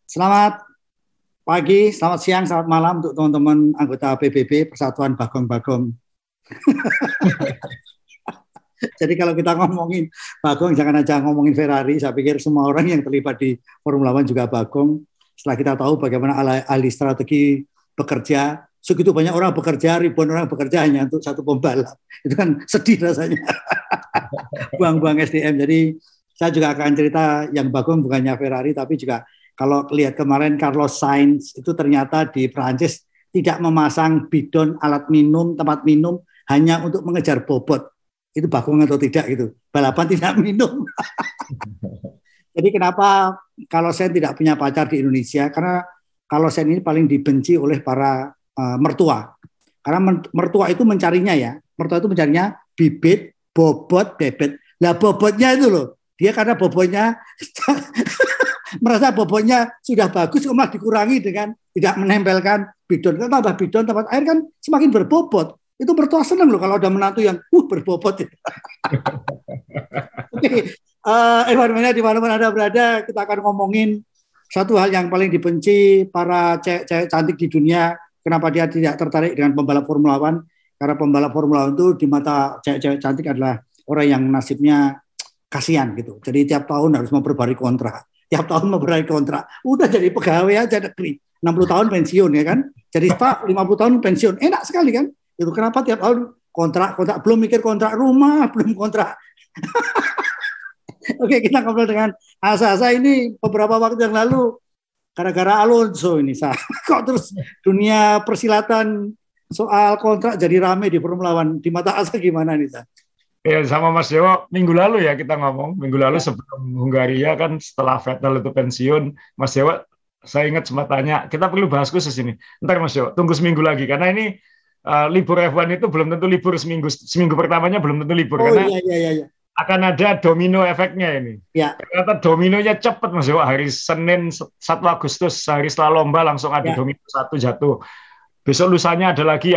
Selamat pagi, selamat siang, selamat malam untuk teman-teman anggota PBB Persatuan Bagong-Bagong. Jadi kalau kita ngomongin Bagong, jangan aja ngomongin Ferrari. Saya pikir semua orang yang terlibat di Formula One juga Bagong. Setelah kita tahu bagaimana ahli strategi bekerja, segitu banyak orang bekerja, ribuan orang bekerja hanya untuk satu pembalap. Itu kan sedih rasanya. Buang-buang SDM. Jadi saya juga akan cerita yang Bagong bukannya Ferrari, tapi juga kalau lihat kemarin Carlos Sainz itu ternyata di Prancis tidak memasang bidon alat minum, tempat minum hanya untuk mengejar bobot. Itu Bagong atau tidak gitu. Balapan tidak minum. Jadi kenapa Carlos Sainz tidak punya pacar di Indonesia? Karena Carlos Sainz ini paling dibenci oleh para mertua. Karena mertua itu mencarinya ya. Mertua itu mencarinya bibit, bobot, bebet. Lah bobotnya itu loh. Dia karena bobotnya merasa bobotnya sudah bagus, malah dikurangi dengan tidak menempelkan bidon. Kalau tambah bidon, tempat air kan semakin berbobot. Itu mertua senang loh kalau ada menantu yang berbobot. Oke, Evan, di mana-mana Anda berada, kita akan ngomongin satu hal yang paling dibenci para cewek cantik di dunia. Kenapa dia tidak tertarik dengan pembalap Formula One? Karena pembalap Formula One itu di mata cewek-cewek cantik adalah orang yang nasibnya kasihan gitu. Jadi tiap tahun harus memperbarui kontrak. Tiap tahun memperbarui kontrak. Udah jadi pegawai aja negeri. 60 tahun pensiun ya kan. Jadi staf 50 tahun pensiun. Enak sekali kan. Itu kenapa tiap tahun kontrak, belum mikir kontrak rumah, belum kontrak. Oke, kita ngobrol dengan Asa ini beberapa waktu yang lalu gara-gara Alonso ini. Kok terus dunia persilatan soal kontrak jadi rame di Formula One. Di mata Asa gimana nih, Sa? Ya, sama Mas Dewo, minggu lalu ya kita ngomong. Minggu lalu sebelum Hungaria kan setelah Vettel itu pensiun, Mas Dewo, saya ingat sempat tanya, kita perlu bahas khusus ini. Ntar Mas Dewo, tunggu seminggu lagi. Karena ini libur F1 itu belum tentu libur seminggu pertamanya belum tentu libur. Karena iya. Akan ada domino efeknya ini. Ya. Ternyata dominonya cepat Mas Dewo. Hari Senin 1 Agustus, hari setelah lomba langsung ada domino 1 jatuh. Besok lusanya ada lagi,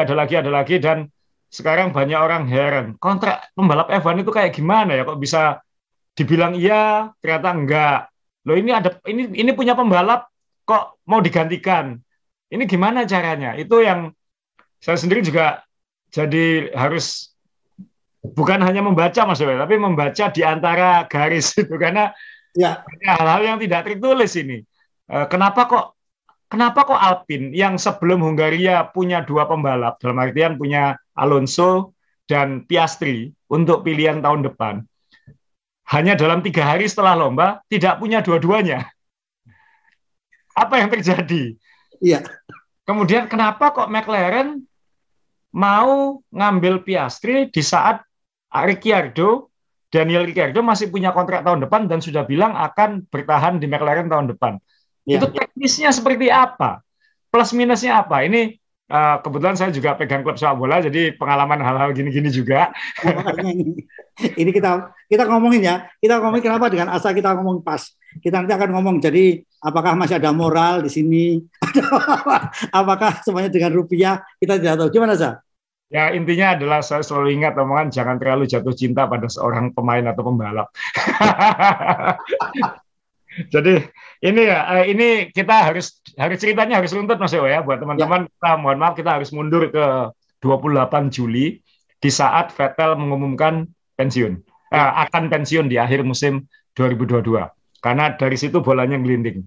dan sekarang banyak orang heran, kontrak pembalap F1 itu kayak gimana ya, kok bisa dibilang iya, ternyata enggak. Loh ini punya pembalap kok mau digantikan. Ini gimana caranya? Itu yang saya sendiri juga jadi harus bukan hanya membaca Mas Dewa, tapi membaca di antara garis itu karena hal-hal yang tidak tertulis ini. Kenapa kok Alpine yang sebelum Hungaria punya 2 pembalap, dalam artian punya Alonso dan Piastri untuk pilihan tahun depan, hanya dalam 3 hari setelah lomba tidak punya dua-duanya? Apa yang terjadi? Iya. Kemudian kenapa kok McLaren mau ngambil Piastri di saat Daniel Ricciardo masih punya kontrak tahun depan dan sudah bilang akan bertahan di McLaren tahun depan? Itu teknisnya seperti apa? Plus minusnya apa? Ini kebetulan saya juga pegang klub sepak bola, jadi pengalaman hal-hal gini-gini juga. Ini kita ngomongin ya. Kita ngomongin kenapa dengan Asa kita ngomong pas. Kita nanti akan ngomong, jadi apakah masih ada moral di sini? Apakah semuanya dengan rupiah? Kita tidak tahu. Gimana, Sa? Ya, intinya adalah saya selalu ingat omongan jangan terlalu jatuh cinta pada seorang pemain atau pembalap. Jadi ini kita harus ceritanya harus runtut Mas Dewo ya, buat teman-teman. Kita mohon maaf, kita harus mundur ke 28 Juli di saat Vettel mengumumkan pensiun, akan pensiun di akhir musim 2022. Karena dari situ bolanya ngelinding.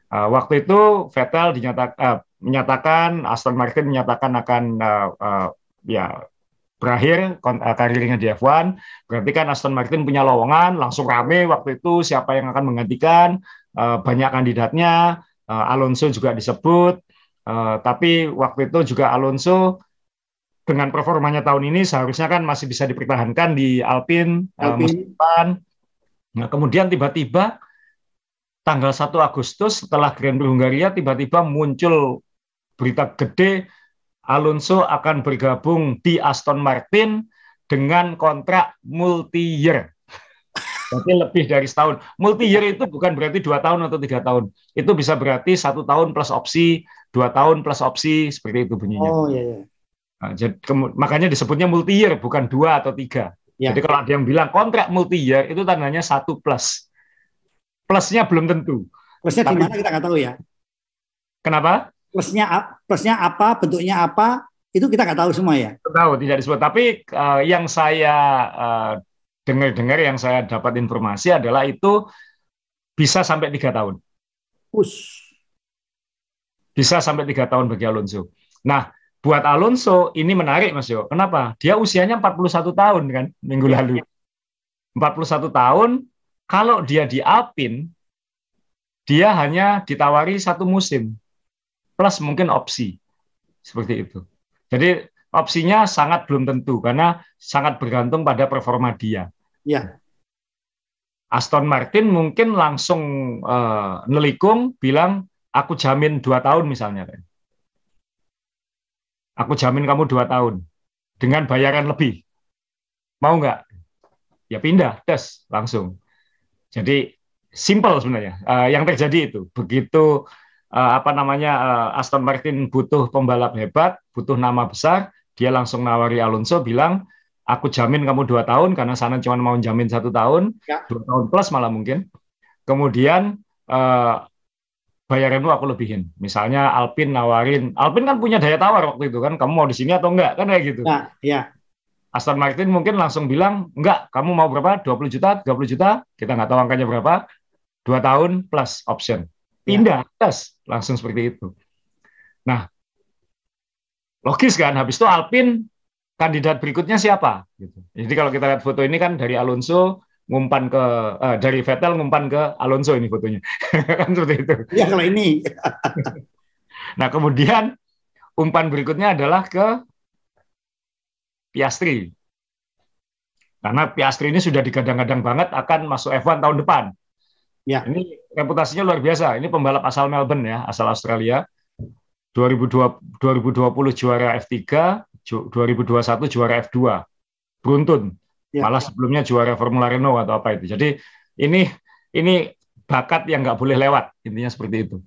Waktu itu Vettel menyatakan, Aston Martin menyatakan akan berakhir karirnya di F1, berarti kan Aston Martin punya lowongan, langsung rame waktu itu siapa yang akan menggantikan, banyak kandidatnya, Alonso juga disebut, tapi waktu itu juga Alonso dengan performanya tahun ini seharusnya kan masih bisa dipertahankan di Alpine. Musim depan. Nah, kemudian tiba-tiba tanggal 1 Agustus setelah Grand Prix Hungaria tiba-tiba muncul berita gede, Alonso akan bergabung di Aston Martin dengan kontrak multi-year. Berarti lebih dari setahun. Multi-year itu bukan berarti 2 tahun atau 3 tahun. Itu bisa berarti 1 tahun plus opsi, 2 tahun plus opsi, seperti itu bunyinya. Oh iya. Nah, makanya disebutnya multi-year, bukan 2 atau 3. Jadi kalau ada yang bilang kontrak multi-year, itu tandanya 1 plus. Plusnya belum tentu. Plusnya di mana kita nggak tahu ya. Kenapa? Plusnya apa, bentuknya apa, itu kita nggak tahu semua ya. Tahu, tidak disebut. Tapi yang saya dengar-dengar, yang saya dapat informasi adalah itu bisa sampai 3 tahun. Bisa sampai 3 tahun bagi Alonso. Nah, buat Alonso ini menarik, Mas Yo. Kenapa? Dia usianya 41 tahun kan minggu lalu. 41 tahun, kalau dia di Alpine, dia hanya ditawari 1 musim. Plus mungkin opsi. Seperti itu. Jadi opsinya sangat belum tentu, karena sangat bergantung pada performa dia. Ya. Aston Martin mungkin langsung nelikung, bilang, aku jamin 2 tahun misalnya. Aku jamin kamu 2 tahun. Dengan bayaran lebih. Mau nggak? Ya pindah, tes, langsung. Jadi, simple sebenarnya. Yang terjadi itu. Begitu Aston Martin butuh pembalap hebat, butuh nama besar, dia langsung nawari Alonso, bilang, aku jamin kamu 2 tahun, karena sana cuma mau jamin 1 tahun, 2 tahun plus malah mungkin. Kemudian, bayaranmu aku lebihin. Misalnya Alpine nawarin, Alpine kan punya daya tawar waktu itu kan, kamu mau di sini atau enggak, kan kayak gitu. Ya. Aston Martin mungkin langsung bilang, enggak, kamu mau berapa? 20 juta, 30 juta, kita nggak tahu angkanya berapa, 2 tahun plus option. Pindah, tes, langsung seperti itu. Nah, logis kan, habis itu Alpine, kandidat berikutnya siapa? Gitu. Jadi kalau kita lihat foto ini kan dari Alonso, ngumpan ke dari Vettel ngumpan ke Alonso ini fotonya. Kan seperti itu. Ya kalau ini. Nah, kemudian umpan berikutnya adalah ke Piastri. Karena Piastri ini sudah digadang-gadang banget akan masuk F1 tahun depan. Ya. Ini reputasinya luar biasa. Ini pembalap asal Melbourne ya, asal Australia. 2020 juara F3, 2021 juara F2. Beruntun. Ya. Malah sebelumnya juara Formula Renault atau apa itu. Jadi ini bakat yang nggak boleh lewat, intinya seperti itu.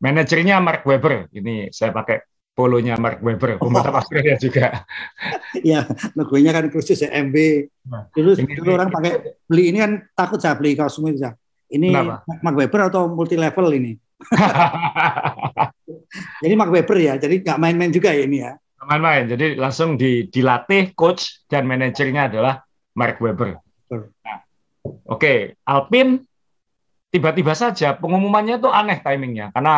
Manajernya Mark Webber, ini saya pakai polonya Mark Webber, pembalap Australia juga. Ya, logonya kan khusus ya, MB. Dulu orang pakai beli ini kan takut saya beli kaos semua. Ini kenapa? Mark Webber atau multi level ini? Jadi Mark Webber ya, jadi nggak main-main juga ya ini ya. Main-main, jadi langsung dilatih coach dan manajernya adalah Mark Webber. Nah, Oke, Alpine tiba-tiba saja pengumumannya itu aneh timingnya, karena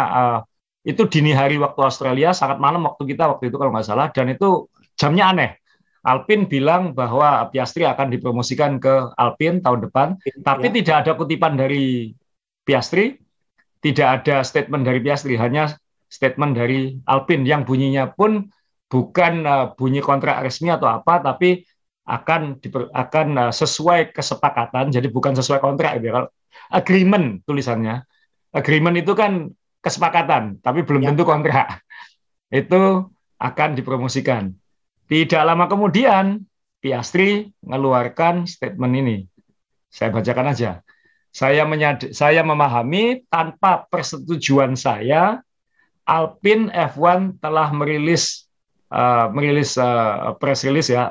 itu dini hari waktu Australia, sangat malam waktu kita waktu itu kalau nggak salah, dan itu jamnya aneh. Alpine bilang bahwa Piastri akan dipromosikan ke Alpine tahun depan, tapi tidak ada kutipan dari Piastri, tidak ada statement dari Piastri, hanya statement dari Alpine yang bunyinya pun bukan bunyi kontrak resmi atau apa, tapi akan sesuai kesepakatan, jadi bukan sesuai kontrak. Kalau agreement tulisannya, agreement itu kan kesepakatan, tapi belum tentu kontrak. Itu akan dipromosikan. Tidak lama kemudian, Piastri mengeluarkan statement ini. Saya bacakan aja. Saya memahami tanpa persetujuan saya, Alpine F1 telah merilis press release ya,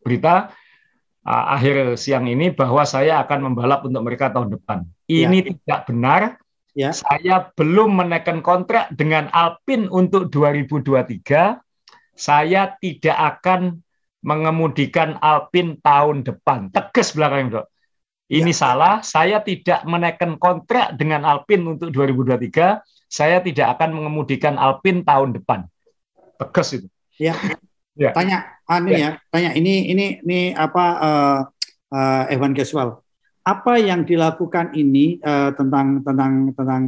berita akhir siang ini bahwa saya akan membalap untuk mereka tahun depan. Ini tidak benar. Saya belum menaikkan kontrak dengan Alpine untuk 2023. Saya tidak akan mengemudikan Alpine tahun depan. Tegas belakangnya, Dok. Ini salah. Saya tidak menaikkan kontrak dengan Alpine untuk 2023. Saya tidak akan mengemudikan Alpine tahun depan. Tegas itu. Ya. Tanya ini apa Evan Caswell. Apa yang dilakukan ini tentang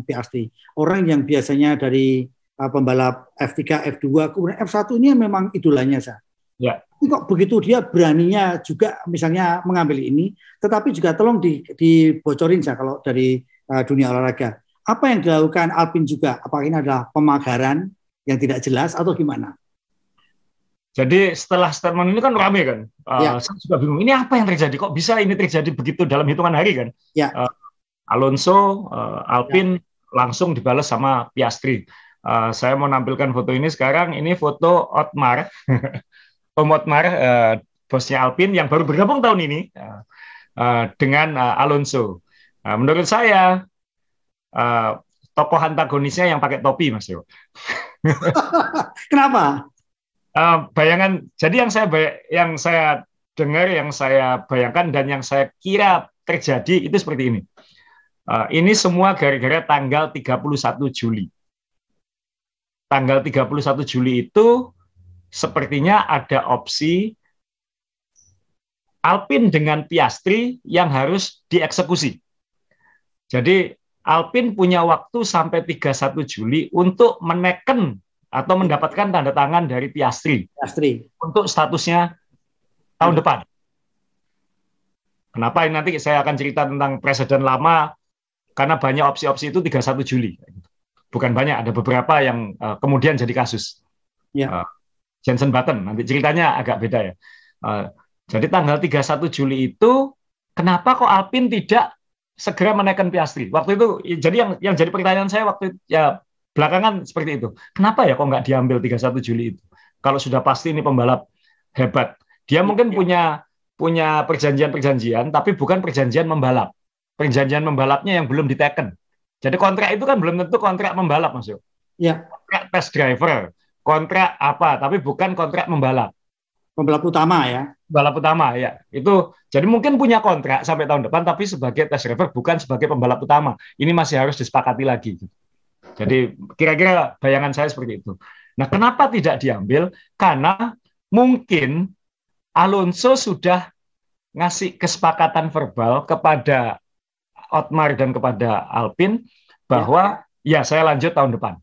Piastri? Orang yang biasanya dari pembalap F3, F2, kemudian F1 ini memang idolanya saya. Ya. Kok begitu dia beraninya juga misalnya mengambil ini, tetapi juga tolong dibocorin saya kalau dari dunia olahraga. Apa yang dilakukan Alpine juga? Apakah ini adalah pemagaran yang tidak jelas atau gimana? Jadi setelah statement ini kan rame kan, saya juga bingung. Ini apa yang terjadi? Kok bisa ini terjadi begitu dalam hitungan hari kan? Ya. Alonso, Alpine langsung dibalas sama Piastri. Saya mau nampilkan foto ini sekarang. Ini foto Otmar, Om Otmar, bosnya Alpine yang baru bergabung tahun ini dengan Alonso. Menurut saya tokoh antagonisnya yang pakai topi, Mas Yo. Kenapa? Bayangan, jadi yang saya dengar, yang saya bayangkan dan yang saya kira terjadi itu seperti ini. Ini semua gara-gara tanggal 31 Juli. Tanggal 31 Juli itu sepertinya ada opsi Alpin dengan Piastri yang harus dieksekusi. Jadi Alpin punya waktu sampai 31 Juli untuk meneken atau mendapatkan tanda tangan dari Piastri untuk statusnya tahun depan. Kenapa? Nanti saya akan cerita tentang presiden lama, karena banyak opsi-opsi itu 31 Juli. Bukan banyak, ada beberapa yang kemudian jadi kasus. Ya. Jensen Button, nanti ceritanya agak beda ya. Jadi tanggal 31 Juli itu, kenapa kok Alpin tidak segera menaikkan Piastri? Waktu itu, jadi yang jadi pertanyaan saya waktu itu, ya belakangan seperti itu. Kenapa ya kok nggak diambil 31 Juli itu? Kalau sudah pasti ini pembalap hebat. Dia mungkin punya perjanjian-perjanjian, tapi bukan perjanjian membalap. Perjanjian membalapnya yang belum diteken. Jadi kontrak itu kan belum tentu kontrak membalap, Mas. Ya. Kontrak test driver, kontrak apa, tapi bukan kontrak membalap. Pembalap utama ya. Pembalap utama ya. Itu jadi mungkin punya kontrak sampai tahun depan, tapi sebagai test driver, bukan sebagai pembalap utama. Ini masih harus disepakati lagi. Jadi kira-kira bayangan saya seperti itu. Nah, kenapa tidak diambil? Karena mungkin Alonso sudah ngasih kesepakatan verbal kepada Otmar dan kepada Alpin bahwa ya saya lanjut tahun depan.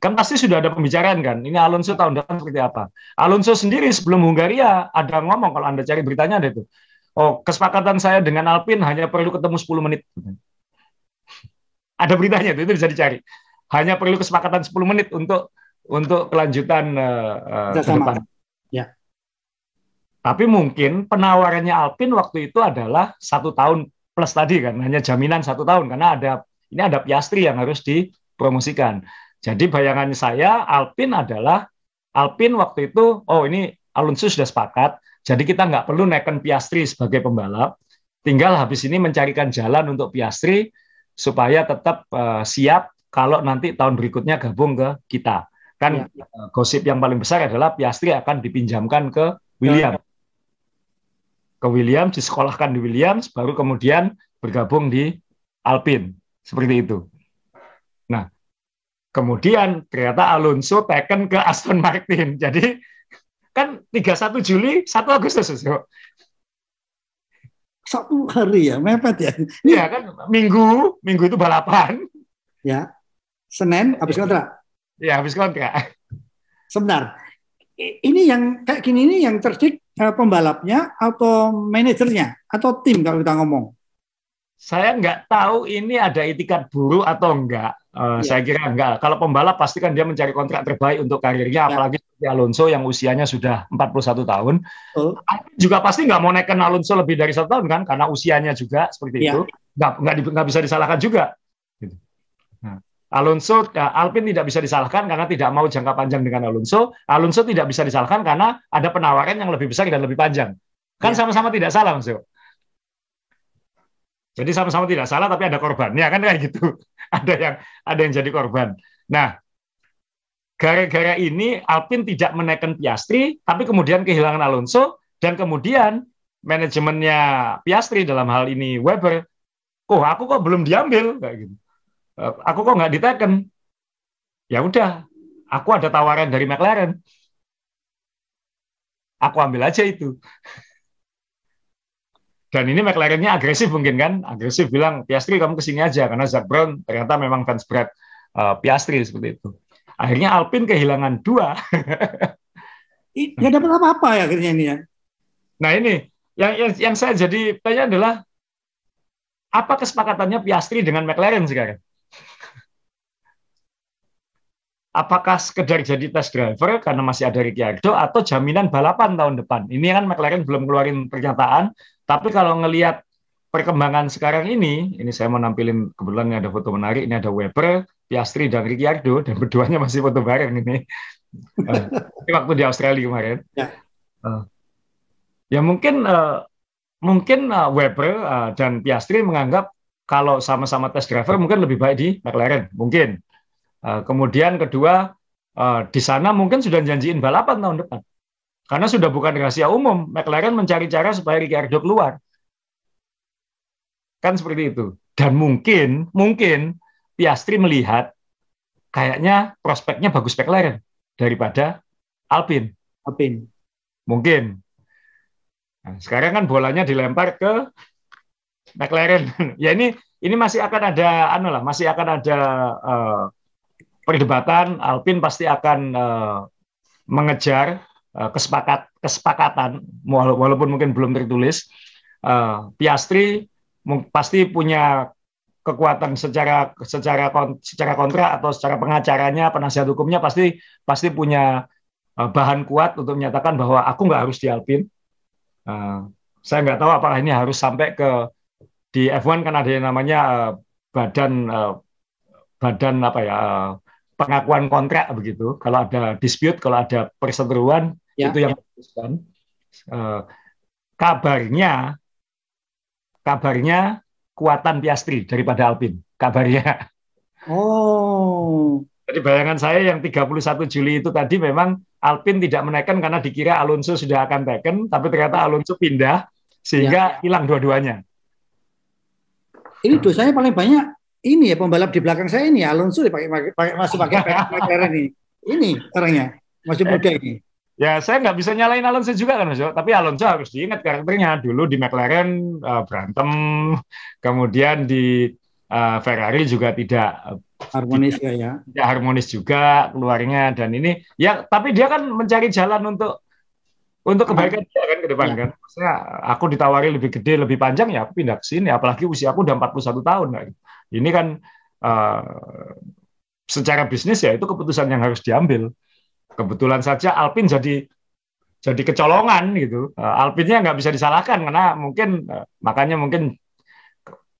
Kan pasti sudah ada pembicaraan kan, ini Alonso tahun depan seperti apa. Alonso sendiri sebelum Hungaria ada ngomong, kalau Anda cari beritanya ada itu. Oh, kesepakatan saya dengan Alpin hanya perlu ketemu 10 menit. Ada beritanya itu bisa dicari. Hanya perlu kesepakatan 10 menit untuk kelanjutan ke depan. Ya. Tapi mungkin penawarannya Alpin waktu itu adalah 1 tahun plus tadi kan, hanya jaminan 1 tahun karena ini ada Piastri yang harus dipromosikan. Jadi bayangan saya Alpin waktu itu, oh ini Alonso sudah sepakat, jadi kita nggak perlu naikkan Piastri sebagai pembalap, tinggal habis ini mencarikan jalan untuk Piastri supaya tetap siap kalau nanti tahun berikutnya gabung ke kita. Kan gosip yang paling besar adalah Piastri akan dipinjamkan ke Williams. Ke Williams, disekolahkan di Williams, baru kemudian bergabung di Alpine. Seperti itu. Nah, kemudian ternyata Alonso taken ke Aston Martin. Jadi, kan 31 Juli, 1 Agustus. 1 hari ya, mepet ya. Iya kan, Minggu itu balapan. Ya, Senin habis kontrak. Ya, habis kontrak. Sebentar, ini yang kayak gini ini yang cerdik pembalapnya atau manajernya atau tim kalau kita ngomong? Saya nggak tahu ini ada itikat buruh atau enggak. Saya kira enggak. Kalau pembalap pasti kan dia mencari kontrak terbaik untuk karirnya, apalagi seperti Alonso yang usianya sudah 41 tahun. Juga pasti nggak mau naikkan Alonso lebih dari 1 tahun kan, karena usianya juga seperti itu. Nggak bisa disalahkan juga. Gitu. Nah, Alpine tidak bisa disalahkan karena tidak mau jangka panjang dengan Alonso. Alonso tidak bisa disalahkan karena ada penawaran yang lebih besar dan lebih panjang. Kan sama-sama tidak salah, Mas. Jadi sama-sama tidak salah tapi ada korbannya kan kayak gitu. Ada yang jadi korban. Nah, gara-gara ini Alpine tidak menaikkan Piastri, tapi kemudian kehilangan Alonso dan kemudian manajemennya Piastri dalam hal ini Weber, aku kok belum diambil kayak gitu. Aku kok nggak diteken. Ya udah, aku ada tawaran dari McLaren. Aku ambil aja itu. Dan ini McLaren-nya agresif mungkin kan, agresif bilang Piastri kamu kesini aja karena Zak Brown ternyata memang fans berat Piastri seperti itu. Akhirnya Alpine kehilangan 2. Ya dapat apa-apa ya akhirnya ini ya. Nah ini yang saya jadi tanya adalah apa kesepakatannya Piastri dengan McLaren sekarang? Apakah sekedar jadi test driver karena masih ada Ricciardo atau jaminan balapan tahun depan? Ini kan McLaren belum keluarin pernyataan, tapi kalau ngelihat perkembangan sekarang ini saya mau nampilin, kebetulan ini ada foto menarik, ini ada Weber, Piastri, dan Ricciardo, dan berduanya masih foto bareng ini. Ini waktu di Australia kemarin. Ya mungkin Weber dan Piastri menganggap kalau sama-sama test driver mungkin lebih baik di McLaren, mungkin. Kemudian kedua, di sana mungkin sudah janjiin balapan tahun depan. Karena sudah bukan rahasia umum, McLaren mencari cara supaya Ricciardo keluar. Kan seperti itu. Dan mungkin Piastri melihat kayaknya prospeknya bagus McLaren daripada Alpine. Mungkin. Nah, sekarang kan bolanya dilempar ke McLaren. Ya ini masih akan ada masih akan ada perdebatan. Alpine pasti akan mengejar kesepakatan walaupun mungkin belum tertulis. Piastri pasti punya kekuatan secara kontrak atau secara pengacaranya, penasihat hukumnya pasti punya bahan kuat untuk menyatakan bahwa aku nggak harus di Alpine. Saya nggak tahu apakah ini harus sampai ke di F1 kan ada yang namanya badan pengakuan kontrak begitu. Kalau ada dispute, kalau ada perseteruan itu yang diputuskan. Kabarnya kuatan Piastri daripada Alpine. Kabarnya. Oh. Jadi bayangan saya yang 31 Juli itu tadi memang Alpine tidak menaikkan karena dikira Alonso sudah akan taken, tapi ternyata Alonso pindah sehingga hilang dua-duanya. Ini dosanya paling banyak ini ya pembalap di belakang saya ini Alonso masih pakai McLaren ini. Ini orangnya masih muda ini. Ya, saya nggak bisa nyalain Alonso juga kan, Mas. Tapi Alonso harus diingat karakternya. Dulu di McLaren berantem, kemudian di Ferrari juga tidak harmonis ya. Tidak harmonis juga keluarnya dan ini. Ya, tapi dia kan mencari jalan untuk kebaikan dia kan ke depan kan. Maksudnya aku ditawari lebih gede, lebih panjang ya aku pindah ke sini. Apalagi usia aku udah 41 tahun. Nah, ini kan secara bisnis ya itu keputusan yang harus diambil. Kebetulan saja Alpine jadi kecolongan gitu. Alpine-nya nggak bisa disalahkan karena makanya mungkin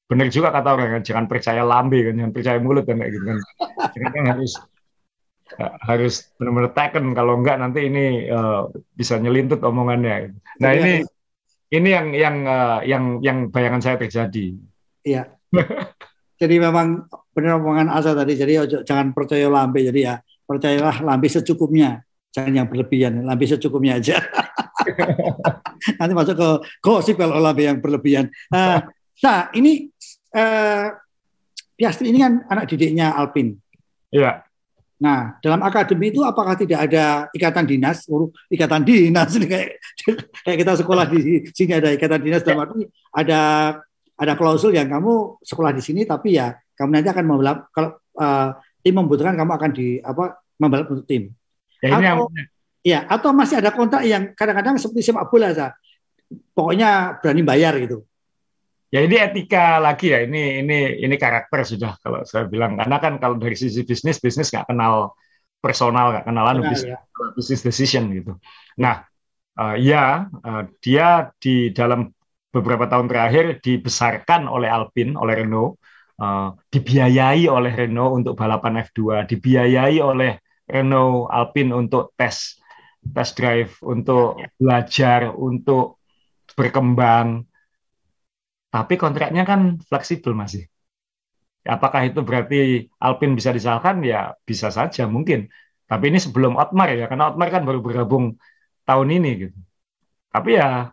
benar juga kata orang jangan percaya lambe kan, jangan percaya mulut kan kayak gitu kan. Jadi kan harus benar-benar taken kalau enggak nanti ini bisa nyelintut omongannya. Nah ini yang bayangan saya terjadi. Iya. Jadi memang benar omongan Asa tadi. Jadi jangan percaya lambe. Jadi ya percayalah lambe secukupnya, jangan yang berlebihan, lambe secukupnya aja. Nanti masuk ke gosip kalau lambe yang berlebihan. Nah, ini Piastri ini kan anak didiknya Alpine. Iya. Nah, dalam akademi itu apakah tidak ada ikatan dinas? Ikatan dinas ini kayak kita sekolah di sini ada ikatan dinas, dalam arti ada klausul yang kamu sekolah di sini, tapi ya kamu nanti akan membalap kalau tim membutuhkan kamu akan membalap untuk tim. Atau masih ada kontrak yang kadang-kadang seperti sepak bola saja. Pokoknya berani bayar gitu. Ya ini etika lagi ya, ini karakter sudah kalau saya bilang, karena kan kalau dari sisi bisnis nggak kenal personal, nggak kenalan business decision gitu. Nah, dia di dalam beberapa tahun terakhir dibesarkan oleh Alpine, oleh Renault, dibiayai oleh Renault untuk balapan F2, dibiayai oleh Renault Alpine untuk test drive, untuk belajar, untuk berkembang. Tapi kontraknya kan fleksibel masih. Apakah itu berarti Alpine bisa disalahkan? Ya bisa saja mungkin. Tapi ini sebelum Otmar ya, karena Otmar kan baru bergabung tahun ini gitu. Tapi ya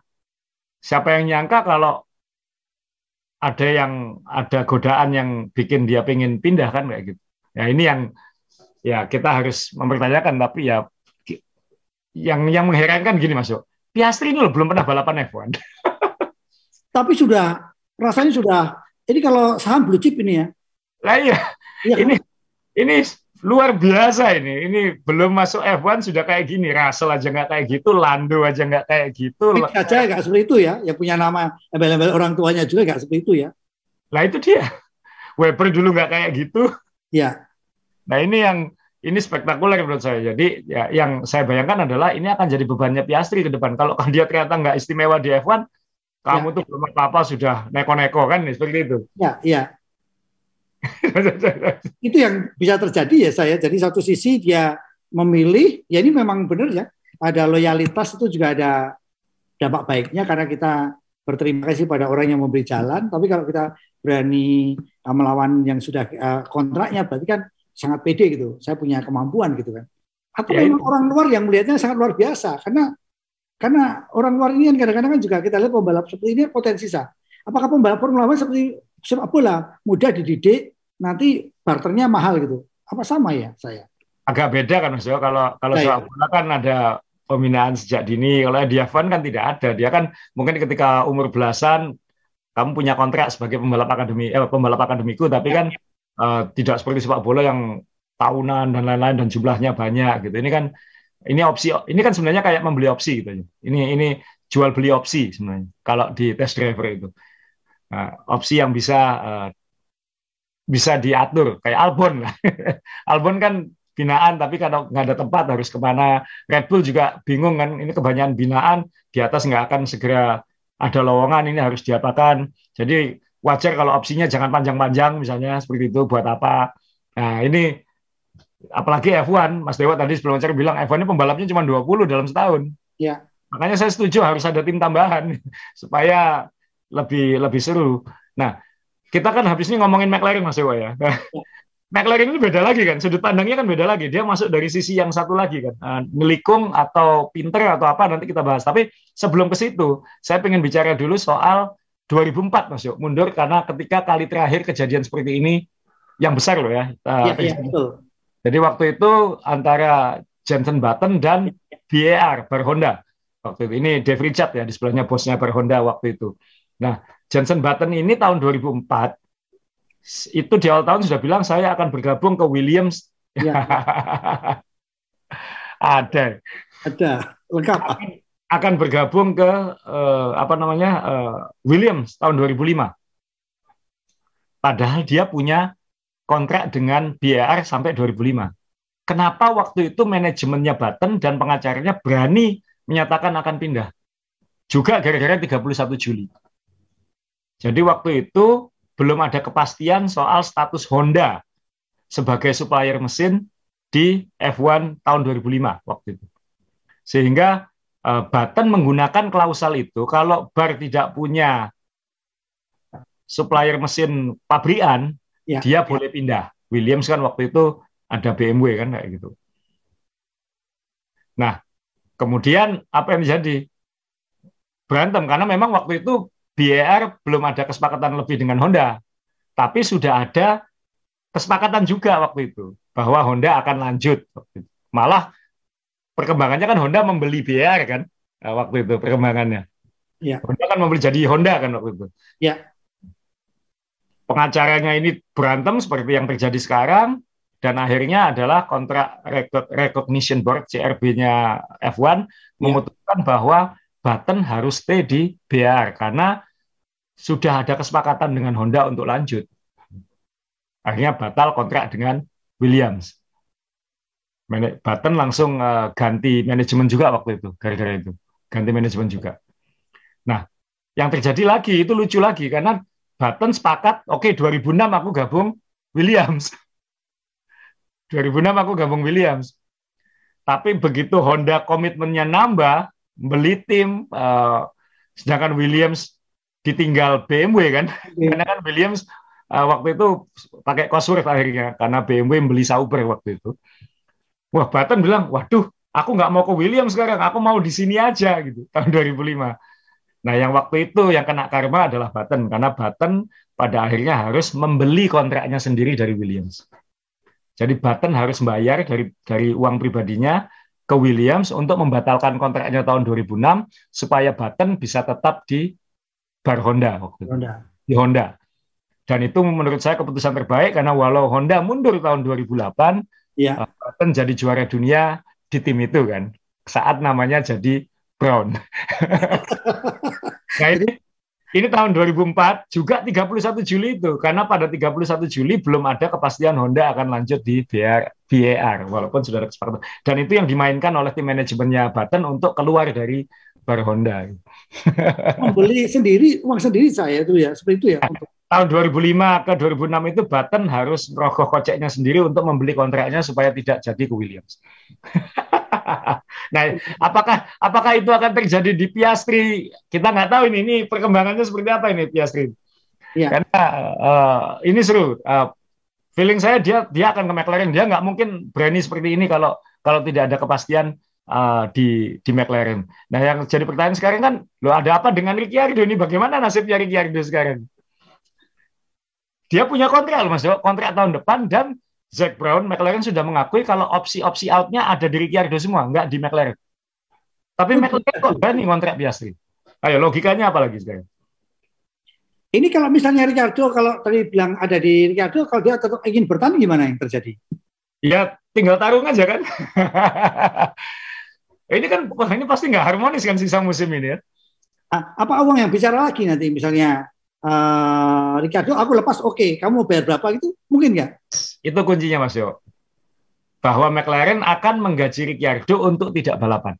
siapa yang nyangka kalau ada godaan yang bikin dia pengen pindah kan kayak gitu. Ya ini yang ya kita harus mempertanyakan, tapi ya yang mengherankan gini Mas Yo. Piastri ini loh belum pernah balapan F1. Tapi rasanya sudah. Ini kalau saham blue chip ini ya. Lah iya. Ini luar biasa ini. Ini belum masuk F1 sudah kayak gini. Russell aja nggak kayak gitu, Lando aja nggak kayak gitu. Pitt aja nggak seperti itu ya. Yang punya nama embel-embel orang tuanya juga nggak seperti itu ya. Lah itu dia. Weber dulu nggak kayak gitu. Ya. Nah ini spektakuler menurut saya. Jadi ya, yang saya bayangkan adalah ini akan jadi bebannya Piastri ke depan. Kalau dia ternyata nggak istimewa di F1, kamu tuh belum apa-apa sudah neko-neko kan, seperti itu. Iya. Itu yang bisa terjadi ya saya. Jadi satu sisi dia memilih, ya ini memang benar ya. Ada loyalitas itu juga ada dampak baiknya karena kita berterima kasih pada orang yang memberi jalan, tapi kalau kita berani melawan yang sudah kontraknya, berarti kan sangat pede gitu. Saya punya kemampuan gitu kan. Atau memang orang luar yang melihatnya sangat luar biasa, karena orang luar ini kan kadang-kadang kan juga kita lihat pembalap seperti ini potensi sah. Apakah pembalap Formula 1 seperti sepak bola, mudah dididik, nanti barternya mahal gitu? Apa sama ya saya? Agak beda kan Mas Yo. Kalau sepak bola kan ada pembinaan sejak dini. Kalau di F1 kan tidak ada. Dia kan mungkin ketika umur belasan kamu punya kontrak sebagai pembalap akademiku, tapi kan tidak seperti sepak bola yang tahunan dan lain-lain dan jumlahnya banyak gitu. Ini opsi. Ini kan sebenarnya kayak membeli opsi gitu. Ini jual beli opsi sebenarnya. Kalau di test driver itu. Opsi yang bisa diatur kayak Albon lah. Albon kan binaan, tapi kalau nggak ada tempat harus kemana. Red Bull juga bingung kan, ini kebanyakan binaan, di atas nggak akan segera ada lowongan, ini harus diapakan. Jadi wajar kalau opsinya jangan panjang-panjang misalnya seperti itu, buat apa. Nah ini apalagi F1, Mas Dewa tadi sebelum wawancara bilang F1 ini pembalapnya cuma 20 dalam setahun. Ya. Makanya saya setuju harus ada tim tambahan supaya lebih seru. Nah, kita kan habis ini ngomongin McLaren Mas Dewa ya. McLaren ini beda lagi kan, sudut pandangnya kan beda lagi. Dia masuk dari sisi yang satu lagi kan, nelikung atau pinter atau apa nanti kita bahas. Tapi sebelum ke situ, saya pengen bicara dulu soal 2004 Mas Yo, mundur karena ketika kali terakhir kejadian seperti ini yang besar loh ya. Iya, betul. Jadi waktu itu antara Jenson Button dan BAR Honda. Waktu itu ini Dave Richard ya di sebelahnya bosnya Honda waktu itu. Nah, Jenson Button ini tahun 2004 itu di awal tahun sudah bilang saya akan bergabung ke Williams. Ya. ada lengkap. Akan bergabung ke Williams tahun 2005. Padahal dia punya kontrak dengan BAR sampai 2005. Kenapa waktu itu manajemennya Button dan pengacaranya berani menyatakan akan pindah? Juga gara-gara 31 Juli. Jadi waktu itu belum ada kepastian soal status Honda sebagai supplier mesin di F1 tahun 2005 waktu itu. Sehingga Button menggunakan klausal itu, kalau BAR tidak punya supplier mesin pabrikan, dia boleh pindah. Williams kan waktu itu ada BMW kan kayak gitu. Nah, kemudian apa yang terjadi? Berantem karena memang waktu itu BAR belum ada kesepakatan lebih dengan Honda, tapi sudah ada kesepakatan juga waktu itu bahwa Honda akan lanjut. Malah perkembangannya kan Honda membeli BAR kan waktu itu perkembangannya. Ya. Honda kan membeli jadi Honda kan waktu itu. Ya. Pengacaranya ini berantem seperti yang terjadi sekarang dan akhirnya adalah kontrak Recognition Board CRB-nya F1 memutuskan bahwa Button harus stay di BAR karena sudah ada kesepakatan dengan Honda untuk lanjut. Akhirnya batal kontrak dengan Williams. Button langsung ganti manajemen juga waktu itu, gara-gara itu. Ganti manajemen juga. Nah, yang terjadi lagi, itu lucu lagi, karena Button sepakat, oke, 2006 aku gabung Williams. 2006 aku gabung Williams. Tapi begitu Honda komitmennya nambah, beli tim, sedangkan Williams ditinggal BMW kan, karena kan Williams waktu itu pakai Cosworth akhirnya, karena BMW beli Sauber waktu itu. Wah, Button bilang, waduh, aku nggak mau ke Williams sekarang, aku mau di sini aja gitu, tahun 2005. Nah, yang waktu itu yang kena karma adalah Button, karena Button pada akhirnya harus membeli kontraknya sendiri dari Williams. Jadi Button harus bayar dari uang pribadinya ke Williams untuk membatalkan kontraknya tahun 2006 supaya Button bisa tetap di bar Honda waktu itu. Di Honda. Dan itu menurut saya keputusan terbaik karena walau Honda mundur tahun 2008, Button jadi juara dunia di tim itu kan. Saat namanya jadi Brown. Nah ini tahun 2004 juga 31 Juli itu karena pada 31 Juli belum ada kepastian Honda akan lanjut di BAR walaupun sudah ada kesepakatan. Dan itu yang dimainkan oleh tim manajemennya Button untuk keluar dari bar Honda. Membeli sendiri, uang sendiri saya itu ya, seperti itu ya. Tahun 2005 ke 2006 itu Button harus merogoh koceknya sendiri untuk membeli kontraknya supaya tidak jadi ke Williams. Nah, apakah itu akan terjadi di Piastri? Kita nggak tahu ini perkembangannya seperti apa ini Piastri. Ya. Karena ini seru. Feeling saya dia akan ke McLaren. Dia nggak mungkin berani seperti ini kalau tidak ada kepastian di McLaren. Nah, yang jadi pertanyaan sekarang kan, lo ada apa dengan Ricciardo ini? Bagaimana nasibnya Ricciardo sekarang? Dia punya kontrak loh Mas, kontrak tahun depan, dan Zac Brown McLaren sudah mengakui kalau opsi out-nya ada di Ricciardo semua, nggak di McLaren. Tapi McLaren kok berani kontrak Piastri? Ayo, logikanya apa lagi sekarang? Ini kalau misalnya Ricciardo, kalau tadi bilang ada di Ricciardo, kalau dia tetap ingin bertahan, gimana yang terjadi? Ya, tinggal tarung aja kan. Ini kan, ini pasti nggak harmonis kan sisa musim ini ya. Apa uang yang bicara lagi nanti, misalnya Ricciardo, aku lepas, oke, kamu mau bayar berapa gitu, mungkin nggak? Itu kuncinya Mas Yo. Bahwa McLaren akan menggaji Ricciardo untuk tidak balapan.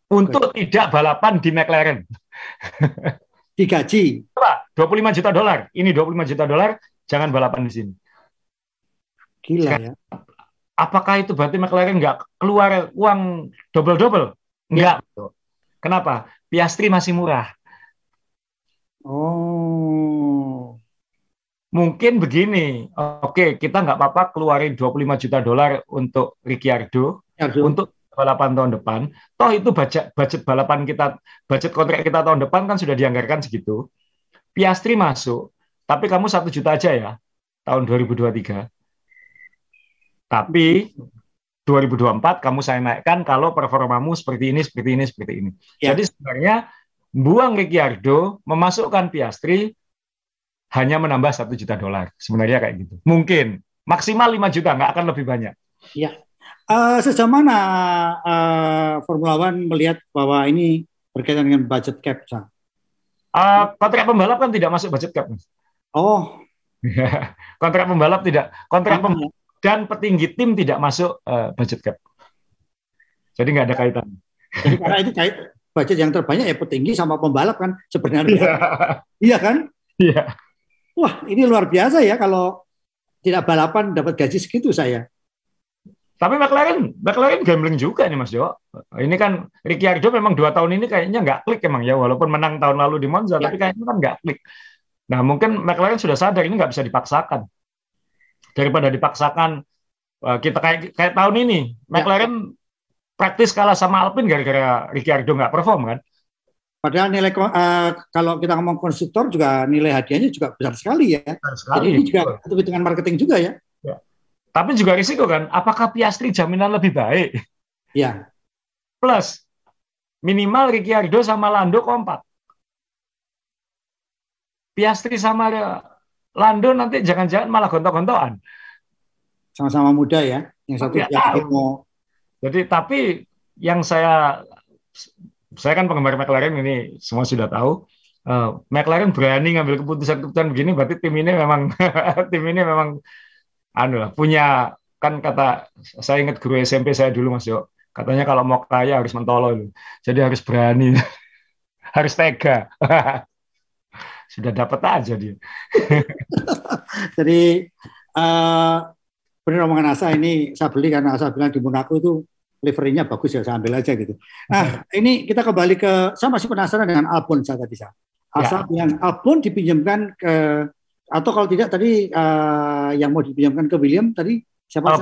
Untuk tidak balapan di McLaren. Digaji. Apa? $25 juta. Ini $25 juta, jangan balapan di sini. Gila sekarang, ya. Apakah itu berarti McLaren nggak keluar uang double-double? Enggak. Ya. Kenapa? Piastri masih murah. Oh. Mungkin begini, oke, kita nggak apa-apa keluarin $25 juta untuk Ricciardo, untuk balapan tahun depan. Toh itu budget balapan kita, budget kontrak kita tahun depan kan sudah dianggarkan segitu. Piastri masuk, tapi kamu 1 juta aja ya, tahun 2023. Tapi 2024 kamu saya naikkan kalau performamu seperti ini, seperti ini, seperti ini. Ya. Jadi sebenarnya buang Ricciardo, memasukkan Piastri, hanya menambah $1 juta. Sebenarnya kayak gitu. Mungkin. Maksimal 5 juta, nggak akan lebih banyak. Ya. Sejauh mana Formula One melihat bahwa ini berkaitan dengan budget cap? Kontrak pembalap kan tidak masuk budget cap. Oh. Kontrak pembalap tidak. Kontrak pembalap dan petinggi tim tidak masuk budget cap. Jadi nggak ada kaitan. Jadi karena itu budget yang terbanyak ya petinggi sama pembalap kan sebenarnya. Iya kan? Iya. Wah, ini luar biasa ya kalau tidak balapan dapat gaji segitu saya. Tapi McLaren gambling juga nih Mas Jo. Ini kan Ricciardo memang 2 tahun ini kayaknya nggak klik emang ya, walaupun menang tahun lalu di Monza, tapi kayaknya kan nggak klik. Nah mungkin McLaren sudah sadar ini nggak bisa dipaksakan. Daripada dipaksakan kita kayak tahun ini, McLaren praktis kalah sama Alpine gara-gara Ricciardo nggak perform kan. Padahal nilai kalau kita ngomong konstruktor juga nilai hadiahnya juga besar sekali ya. Besar sekali. Jadi ini juga hitungan marketing juga ya. Tapi juga risiko kan, apakah Piastri jaminan lebih baik? Ya. Plus, minimal Ricciardo sama Lando kompak. Piastri sama Lando nanti jangan-jangan malah gontok-gontokan. Sama-sama muda ya. Yang satu mau. Jadi, tapi yang saya kan penggemar McLaren ini semua sudah tahu. McLaren berani ngambil keputusan-keputusan begini, berarti tim ini memang punya, kan kata saya ingat guru SMP saya dulu Mas Yo, katanya kalau mau kaya harus mentolo, jadi harus berani, harus tega. Sudah dapat aja dia. Jadi benar omongan Asa, ini saya beli karena Asa bilang di Monaco itu liverynya bagus ya, saya ambil aja gitu. Nah ini kita kembali ke, saya masih penasaran dengan Albon saya tadi. Asa bilang Albon dipinjamkan ke, atau kalau tidak tadi yang mau dipinjamkan ke William tadi siapa?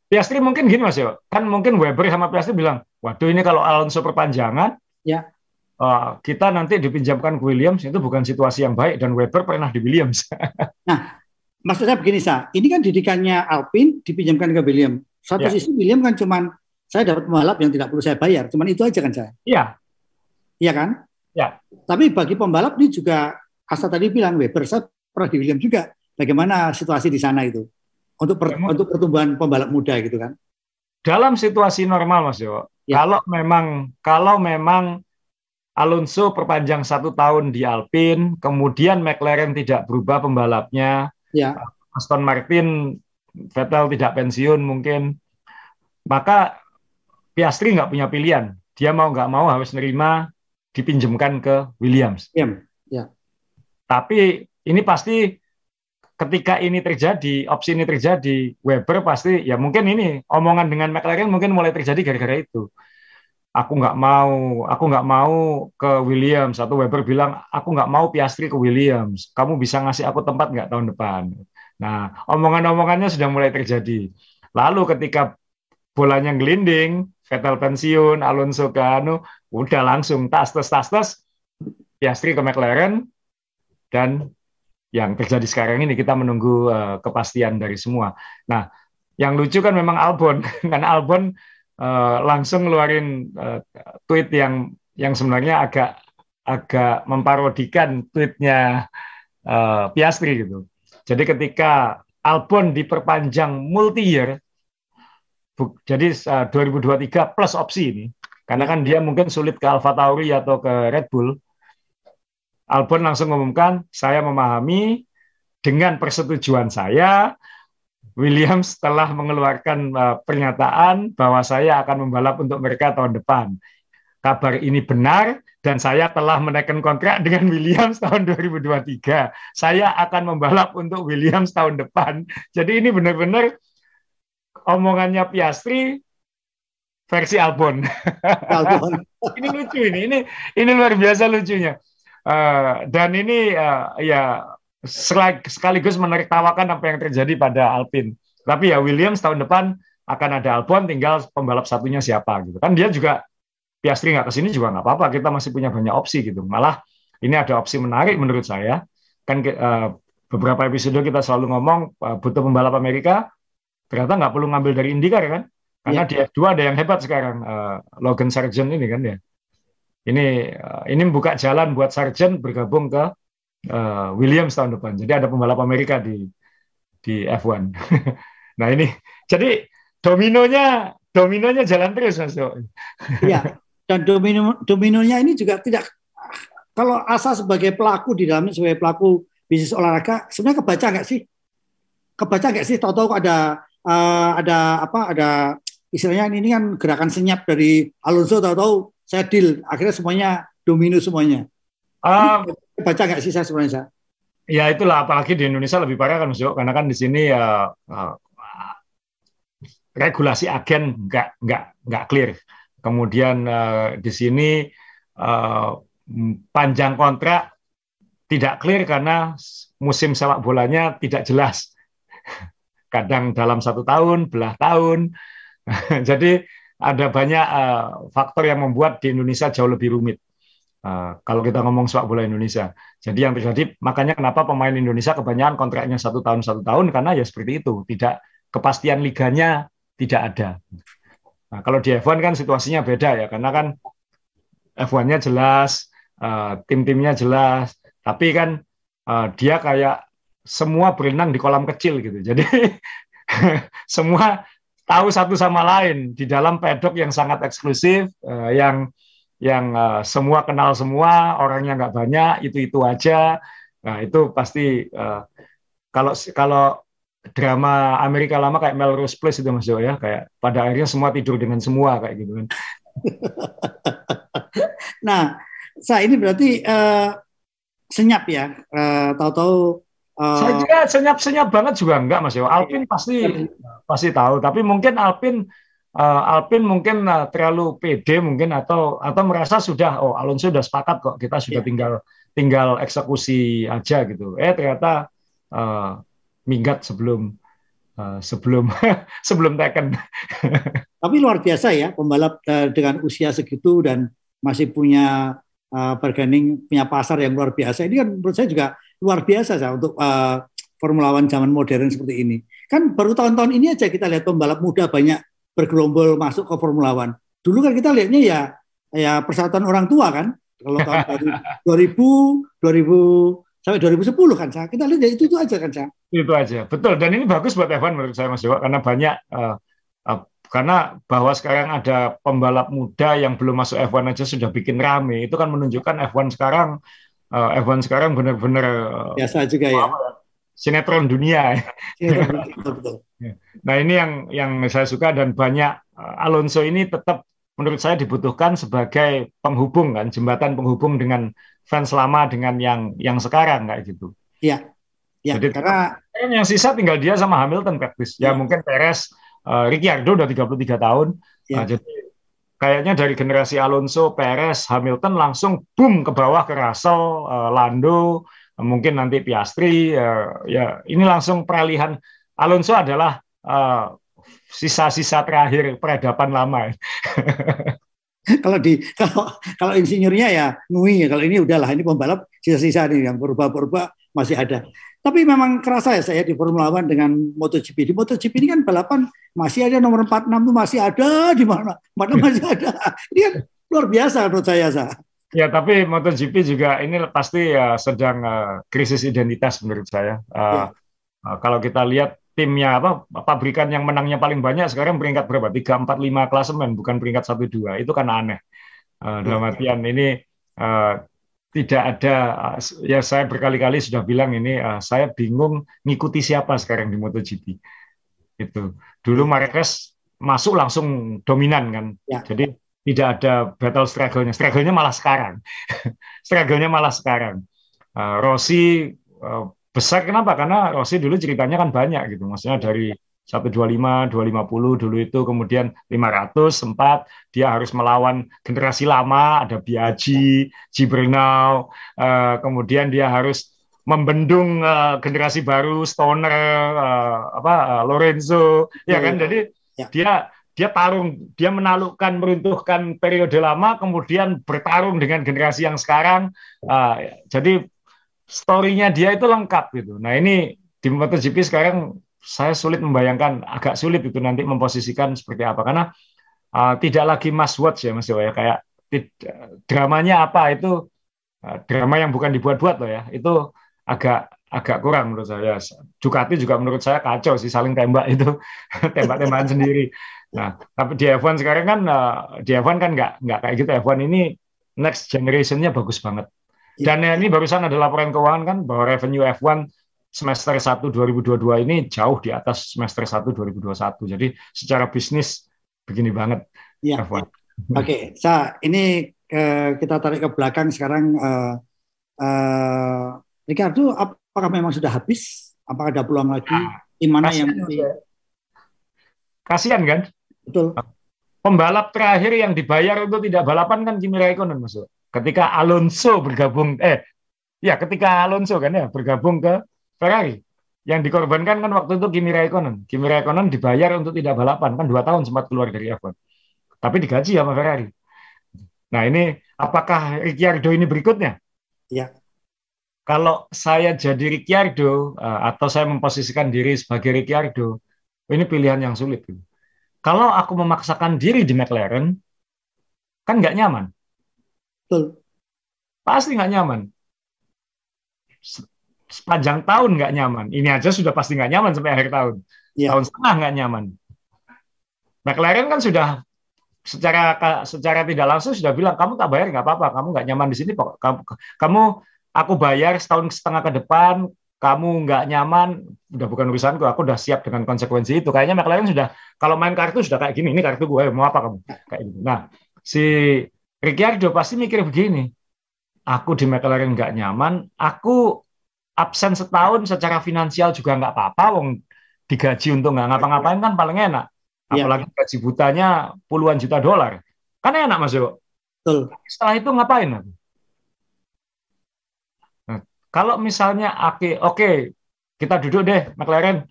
Piastri mungkin gini Mas Yo, kan mungkin Weber sama Piastri bilang, waduh ini kalau Alonso perpanjangan, ya kita nanti dipinjamkan ke Williams, itu bukan situasi yang baik, dan Weber pernah di Williams. Nah, maksud saya begini ini kan didikannya Alpine dipinjamkan ke William. Satu sisi William kan cuman saya dapat pembalap yang tidak perlu saya bayar, cuman itu aja kan saya. Iya. Iya kan? Ya. Tapi bagi pembalap ini juga, Asa tadi bilang Weber, saya pernah di William juga. Bagaimana situasi di sana itu untuk pertumbuhan pembalap muda gitu kan? Dalam situasi normal Mas Yo, kalau memang Alonso perpanjang 1 tahun di Alpine, kemudian McLaren tidak berubah pembalapnya, Aston Martin, Vettel tidak pensiun mungkin, maka Piastri nggak punya pilihan. Dia mau nggak mau harus nerima dipinjamkan ke Williams. Ya. Tapi ini pasti ketika ini terjadi, opsi ini terjadi, Weber pasti ya mungkin ini omongan dengan McLaren mungkin mulai terjadi gara-gara itu. Aku nggak mau ke Williams, atau Weber bilang aku nggak mau Piastri ke Williams. Kamu bisa ngasih aku tempat nggak tahun depan? Nah, omongan-omongannya sudah mulai terjadi. Lalu ketika bolanya gelinding, Vettel pensiun, Alonso ke udah langsung tas, Piastri ke McLaren, dan yang terjadi sekarang ini kita menunggu kepastian dari semua. Nah, yang lucu kan memang Albon, karena Albon langsung ngeluarin tweet yang sebenarnya agak memparodikan tweetnya Piastri gitu. Jadi ketika Albon diperpanjang multi-year, jadi 2023 plus opsi ini, karena kan dia mungkin sulit ke AlphaTauri atau ke Red Bull, Albon langsung mengumumkan, saya memahami dengan persetujuan saya, Williams telah mengeluarkan pernyataan bahwa saya akan membalap untuk mereka tahun depan. Kabar ini benar dan saya telah menaikkan kontrak dengan Williams tahun 2023. Saya akan membalap untuk Williams tahun depan. Jadi ini benar-benar omongannya Piastri versi Albon. Ini lucu ini luar biasa lucunya. Dan ini ya sekaligus menertawakan apa yang terjadi pada Alpine. Tapi ya Williams tahun depan akan ada Albon, tinggal pembalap satunya siapa gitu. Kan dia juga Piastri nggak kesini juga nggak apa-apa, kita masih punya banyak opsi gitu. Malah ini ada opsi menarik menurut saya. Kan beberapa episode kita selalu ngomong butuh pembalap Amerika, ternyata nggak perlu ngambil dari IndyCar kan? Karena di F2 ada yang hebat sekarang, Logan Sargent ini kan ya. Ini membuka jalan buat Sargent bergabung ke Williams tahun depan. Jadi ada pembalap Amerika di F1. Nah ini, jadi dominonya jalan terus Mas. Iya, dan dominonya ini juga tidak, kalau Asa sebagai pelaku di dalamnya, sebagai pelaku bisnis olahraga, sebenarnya kebaca nggak sih? Tahu-tahu ada istilahnya ini kan gerakan senyap dari Alonso, tahu-tahu saya deal, akhirnya semuanya domino semuanya. Baca nggak sih saya sebenarnya? Ya itulah, apalagi di Indonesia lebih parah kan Mas Jo, karena kan di sini regulasi agen nggak clear. Kemudian di sini panjang kontrak tidak clear karena musim sepak bolanya tidak jelas. Kadang dalam 1 tahun, belah tahun. Jadi ada banyak faktor yang membuat di Indonesia jauh lebih rumit. Kalau kita ngomong sepak bola Indonesia. Jadi yang terjadi, makanya kenapa pemain Indonesia kebanyakan kontraknya 1 tahun, karena ya seperti itu, tidak kepastian liganya tidak ada. Nah, kalau di F1 kan situasinya beda ya, karena kan F1-nya jelas, tim-timnya jelas, tapi kan dia kayak semua berenang di kolam kecil gitu. Jadi semua tahu satu sama lain di dalam pedok yang sangat eksklusif, yang semua kenal semua, orangnya nggak banyak, itu aja. Nah itu pasti kalau drama Amerika lama kayak Melrose Place itu Mas Jo ya, kayak pada akhirnya semua tidur dengan semua kayak gitu kan. Nah, saya ini berarti senyap ya, tahu-tahu. Saya juga senyap banget juga enggak Mas Jo. Alpine pasti tahu, tapi mungkin Alpine mungkin terlalu pede mungkin atau merasa sudah Alonso sudah sepakat kok, kita sudah tinggal eksekusi aja gitu. Ternyata minggat sebelum Tekken. Tapi luar biasa ya pembalap dengan usia segitu dan masih punya bargaining, punya pasar yang luar biasa. Ini kan menurut saya juga luar biasa untuk Formula One zaman modern seperti ini. Kan baru tahun-tahun ini aja kita lihat pembalap muda banyak bergerombol masuk ke Formula One. Dulu kan kita lihatnya ya persatuan orang tua kan. Kalau tahun 2000 sampai 2010 kan, kita lihat ya itu aja kan, Itu aja, betul. Dan ini bagus buat F1 menurut saya Mas Dewa, karena banyak karena bahwa sekarang ada pembalap muda yang belum masuk F1 aja sudah bikin rame. Itu kan menunjukkan F1 sekarang benar-benar biasa juga ya. Sinetron dunia. Betul. Nah ini yang saya suka, dan banyak Alonso ini tetap menurut saya dibutuhkan sebagai penghubung kan, jembatan penghubung dengan fans lama dengan yang sekarang kayak gitu. Iya. Ya, Jadi karena yang sisa tinggal dia sama Hamilton praktis. Ya ya, mungkin Perez, Ricciardo udah 33 tahun. ya, Jadi kayaknya dari generasi Alonso, Perez, Hamilton langsung boom ke bawah ke Russell, Lando, mungkin nanti Piastri. Ya ini langsung peralihan. Alonso adalah sisa-sisa terakhir peradaban lama. kalau kalau insinyurnya ya Nui ya. Kalau ini udahlah, ini pembalap sisa-sisa nih yang berubah-berubah masih ada. Tapi memang kerasa ya saya di Formula One dengan MotoGP. Di MotoGP ini kan balapan masih ada nomor 46 tuh masih ada di mana masih ada. Ini kan luar biasa menurut saya. Ya, tapi MotoGP juga ini pasti sedang krisis identitas menurut saya. Ya, Kalau kita lihat timnya apa, pabrikan yang menangnya paling banyak sekarang peringkat berapa? 3, 4, 5 klasemen, bukan peringkat 1, 2. Itu kan aneh. Dalam ya, artian ini uh, tidak ada, ya saya berkali-kali sudah bilang ini, saya bingung ngikuti siapa sekarang di MotoGP. Itu. Dulu ya, Marquez masuk langsung dominan kan. ya. Jadi tidak ada battle struggle-nya. Struggle-nya malah sekarang. Struggle-nya malah sekarang. Rossi besar kenapa? Karena Rossi dulu ceritanya kan banyak gitu. Maksudnya dari 125, 250 dulu itu, kemudian 500 sempat dia harus melawan generasi lama, ada Biaggi, Gibernau, kemudian dia harus membendung generasi baru, Stoner, Lorenzo, ya Betul, kan? ya. Jadi Ya. dia dia tarung, dia menaklukkan, meruntuhkan periode lama, kemudian bertarung dengan generasi yang sekarang. Jadi story-nya dia itu lengkap gitu. Nah ini di MotoGP sekarang saya sulit membayangkan, agak sulit itu nanti memposisikan seperti apa, karena tidak lagi must watch ya Mas Dewa ya, kayak dramanya apa itu, drama yang bukan dibuat-buat loh ya, itu agak agak kurang menurut saya. Ducati juga menurut saya kacau sih, saling tembak itu, tembak-tembakan sendiri. Nah, tapi di F1 sekarang kan, di F1 kan nggak kayak gitu. F1 ini next generation-nya bagus banget. Ya. Dan ini barusan ada laporan keuangan kan bahwa revenue F1 semester 1 2022 ini jauh di atas semester 1 2021. Jadi secara bisnis begini banget Ya, ya. F1. Oke, ini kita tarik ke belakang sekarang. Ricardo, apakah memang sudah habis? Apakah ada peluang lagi? Di mana yang Kasihan kan? betul? Pembalap terakhir yang dibayar untuk tidak balapan kan Kimi Raikkonen masuk. Ketika Alonso bergabung, ketika Alonso kan ya bergabung ke Ferrari, yang dikorbankan kan waktu itu Kimi Raikkonen. Kimi Raikkonen dibayar untuk tidak balapan, kan 2 tahun sempat keluar dari F1. Tapi digaji sama Ferrari. Nah ini, apakah Ricciardo ini berikutnya? Ya. Kalau saya jadi Ricciardo, atau saya memposisikan diri sebagai Ricciardo, ini pilihan yang sulit. Kalau aku memaksakan diri di McLaren, kan nggak nyaman. Betul. Pasti nggak nyaman. Sepanjang tahun nggak nyaman. Ini aja sudah pasti nggak nyaman sampai akhir tahun. Ya. Tahun setengah nggak nyaman. McLaren kan sudah secara tidak langsung sudah bilang, kamu tak bayar nggak apa-apa, kamu nggak nyaman di sini, kamu aku bayar setahun setengah ke depan, kamu nggak nyaman, udah bukan urusanku, aku udah siap dengan konsekuensi itu. Kayaknya McLaren sudah, kalau main kartu sudah kayak gini, ini kartu gue, mau apa kamu? Kayak gitu. Nah, si Ricciardo pasti mikir begini, aku di McLaren nggak nyaman, aku absen setahun secara finansial juga nggak apa-apa, wong digaji untuk nggak ngapa-ngapain kan paling enak. Apalagi gaji butanya puluhan juta dolar. Kan enak Mas Yo. Betul. Setelah itu ngapain? Nah, kalau misalnya oke, kita duduk deh McLaren,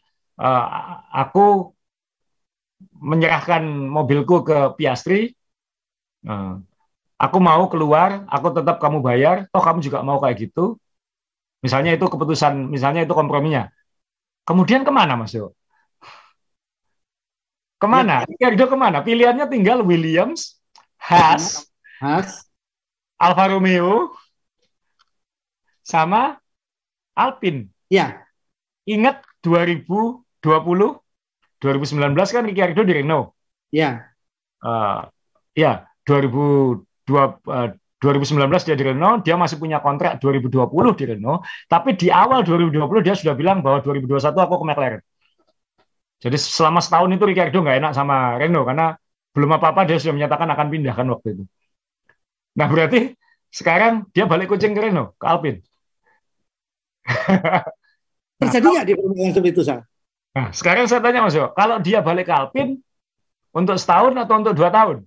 aku menyerahkan mobilku ke Piastri, aku mau keluar, aku tetap kamu bayar, toh kamu juga mau kayak gitu. Misalnya itu keputusan, misalnya itu komprominya. Kemudian kemana Mas Yo? Kemana? Ricciardo kemana? Pilihannya tinggal Williams, Haas, Alfa Romeo, sama Alpine. Ya. Ingat 2020, 2019 kan Ricciardo di Renault. Ya. 2019 dia di Renault, dia masih punya kontrak 2020 di Renault, tapi di awal 2020 dia sudah bilang bahwa 2021 aku ke McLaren. Jadi selama setahun itu Ricciardo nggak enak sama Renault karena belum apa-apa dia sudah menyatakan akan pindah kan waktu itu. Nah berarti sekarang dia balik kucing ke Renault, ke Alpine. Terjadi nggak di Formula 1 seperti itu, Sa? Nah, sekarang saya tanya Mas Yo, kalau dia balik ke Alpine untuk setahun atau untuk 2 tahun?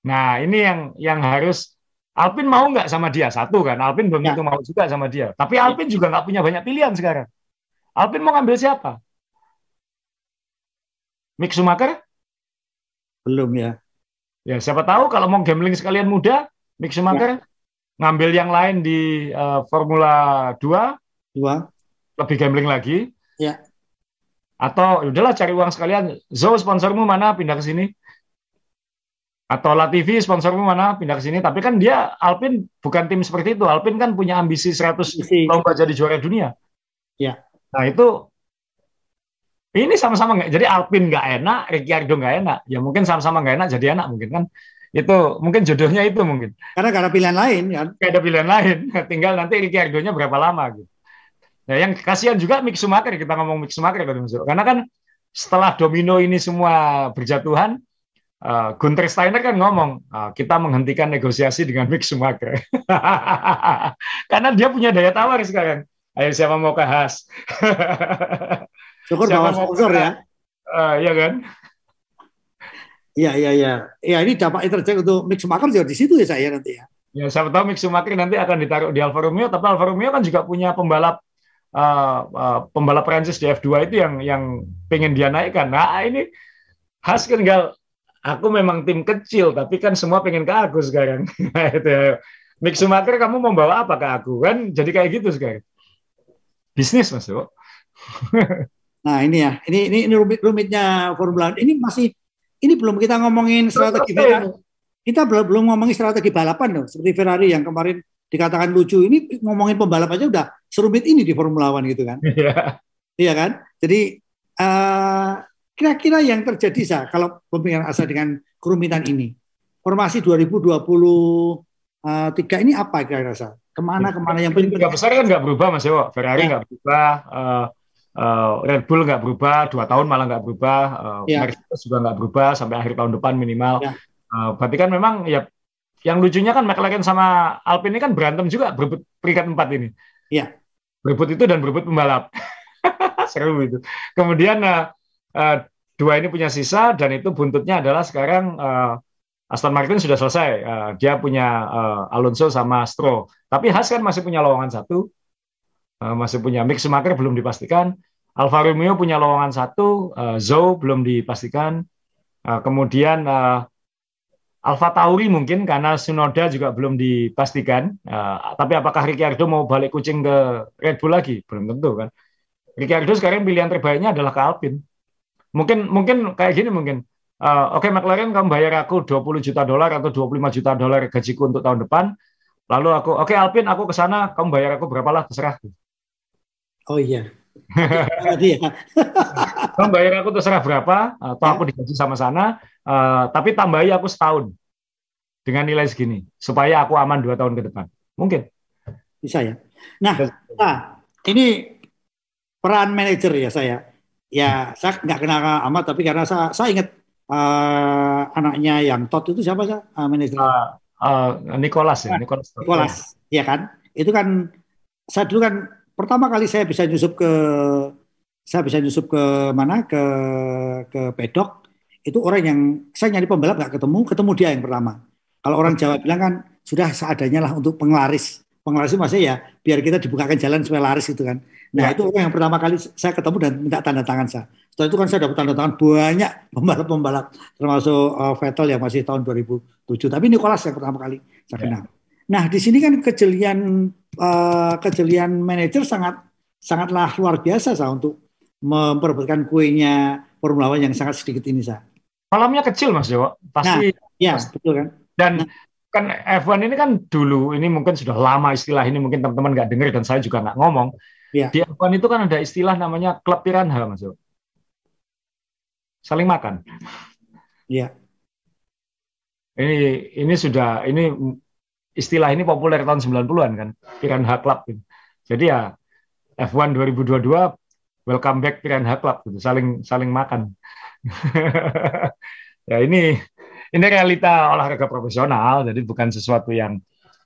Nah, ini yang harus Alpine mau nggak sama dia? Satu kan, Alpine belum tentu mau juga sama dia. Tapi Alpine juga nggak punya banyak pilihan sekarang. Alpine mau ngambil siapa? Mick Schumacher? Belum ya. Ya, siapa tahu kalau mau gambling sekalian muda, Mick Schumacher ngambil yang lain di Formula 2, lebih gambling lagi. Ya. Atau udahlah cari uang sekalian. Zoe sponsormu mana, pindah ke sini. Atau Latifi sponsormu mana, pindah ke sini. Tapi kan dia Alpine bukan tim seperti itu. Alpine kan punya ambisi 100 lomba jadi juara dunia. Ya. Nah itu ini sama-sama nggak. Jadi Alpine nggak enak, Ricciardo nggak enak. Ya mungkin sama-sama nggak enak jadi enak mungkin kan. Itu mungkin jodohnya itu mungkin. Karena gak ada pilihan lain kan. Gak ada pilihan lain. Tinggal nanti Ricciardo-nya berapa lama gitu. Nah, yang kasihan juga Mick Schumacher, kita ngomong Mick Schumacher karena kan setelah domino ini semua berjatuhan, Gunther Steiner kan ngomong, kita menghentikan negosiasi dengan Mick Schumacher. Karena dia punya daya tawar sekarang. Ayo siapa mau ke Haas? Syukur bawa sponsor ya. Iya kan? Iya. Ya ini dampaknya terjadi untuk Mick Schumacher juga di situ ya saya nanti ya. Ya siapa tahu Mick Schumacher nanti akan ditaruh di Alfa Romeo, tapi Alfa Romeo kan juga punya pembalap Prancis di F2 itu yang pengen dia naikkan. Nah ini Haas kan aku memang tim kecil, tapi kan semua pengen ke aku sekarang. Itu, Mick Schumacher kamu mau bawa apa ke aku kan? Jadi kayak gitu sekarang. Bisnis Mas Yo. Nah ini ya, ini rumitnya Formula 1. Ini belum kita ngomongin strategi balapan. Kita belum ngomongin strategi balapan loh, seperti Ferrari yang kemarin dikatakan lucu. Ini ngomongin pembalap aja udah serumit ini di Formula 1 gitu kan. Iya kan? Jadi kira-kira yang terjadi kalau pemilihan Asa dengan kerumitan ini. Formasi 2023 ini apa kira-kira Sa? Kemana yang paling tiga besar kan nggak berubah Mas Yo. Ferrari nggak berubah, Red Bull nggak berubah, 2 tahun malah nggak berubah, Mercedes juga nggak berubah sampai akhir tahun depan minimal. Berarti kan memang ya yang lucunya kan McLaren sama Alpine ini kan berantem juga berebut peringkat 4 ini. Iya. Berebut itu dan berebut pembalap. Seru itu. Kemudian dua ini punya sisa dan itu buntutnya adalah sekarang Aston Martin sudah selesai. Dia punya Alonso sama Stroll. Tapi Haas kan masih punya lowongan 1. Masih punya Mick Schumacher belum dipastikan. Alfa Romeo punya lowongan 1. Zhou belum dipastikan. Kemudian Alfa Tauri mungkin karena Tsunoda juga belum dipastikan. Tapi apakah Ricciardo mau balik kucing ke Red Bull lagi? Belum tentu kan. Ricciardo sekarang pilihan terbaiknya adalah ke Alpine. Mungkin kayak gini mungkin. Oke, McLaren kamu bayar aku $20 juta atau $25 juta gajiku untuk tahun depan. Lalu oke Alpine aku ke sana, kamu bayar aku berapalah terserah. Oh iya. Kamu bayar aku terserah berapa, atau aku digaji sama sana, tapi tambahi aku setahun dengan nilai segini, supaya aku aman 2 tahun ke depan. Mungkin. Bisa ya. Nah ini peran manajer ya saya. Ya saya nggak kenal amat, tapi karena saya ingat anaknya yang Todd itu siapa sih manajer? Nicholas ya. Nicholas, ya kan? Itu kan saya dulu kan pertama kali saya bisa nyusup ke mana ke pedok itu orang yang saya nyari pembalap nggak ketemu dia yang pertama. Kalau orang Jawa bilang kan sudah seadanya lah untuk penglaris itu maksudnya ya biar kita dibukakan jalan supaya laris gitu kan. Nah itu orang yang pertama kali saya ketemu dan minta tanda tangan saya. Setelah itu kan saya dapat tanda tangan banyak pembalap termasuk Vettel yang masih tahun 2007. Tapi Nicholas yang pertama kali saya kenal. Nah di sini kan kejelian manajer sangatlah luar biasa untuk memperebutkan kuenya Formula 1 yang sangat sedikit ini Kolamnya kecil Mas Dewo, pasti. Nah, betul kan. Dan kan F1 ini kan dulu, ini mungkin sudah lama istilah ini mungkin teman-teman nggak dengar dan saya juga nggak ngomong. Di F1 itu kan ada istilah namanya klub piranha Mas Dewo. Saling makan. Iya. Ini istilah ini populer tahun 90-an kan, Piranha Club gitu. Jadi ya F1 2022 welcome back Piranha Club gitu, saling makan. Ya ini realita olahraga profesional, jadi bukan sesuatu yang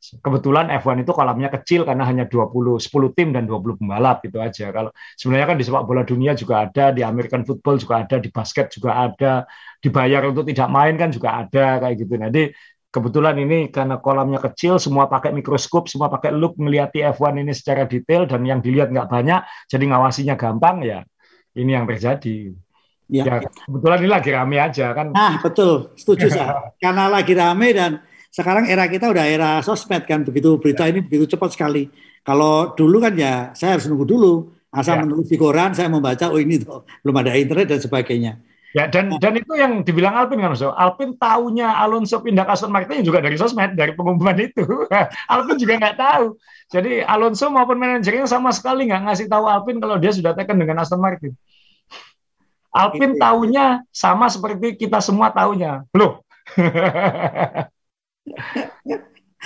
Kebetulan F1 itu kolamnya kecil karena hanya 10 tim dan 20 pembalap gitu aja. Kalau sebenarnya kan di sepak bola dunia juga ada, di American football juga ada, di basket juga ada, dibayar untuk tidak main kan juga ada kayak gitu. Jadi kebetulan ini karena kolamnya kecil, semua pakai mikroskop, semua pakai loop melihati F1 ini secara detail dan yang dilihat nggak banyak, jadi ngawasinya gampang ya. Ini yang terjadi. Ya kebetulan ini lagi rame aja kan. Nah betul, setuju saya. Karena lagi rame dan sekarang era kita udah era sosmed kan, begitu berita ini begitu cepat sekali. Kalau dulu kan ya saya harus nunggu dulu, asal menulis di koran, saya membaca, oh ini tuh belum ada internet dan sebagainya. Ya dan itu yang dibilang Alpin kan, Mas. Alpin taunya Alonso pindah ke Aston Martin juga dari sosmed, dari pengumuman itu. Alpin juga nggak tahu. Jadi Alonso maupun manajernya sama sekali nggak ngasih tahu Alpin kalau dia sudah taken dengan Aston Martin. Alpin taunya sama seperti kita semua taunya. Loh.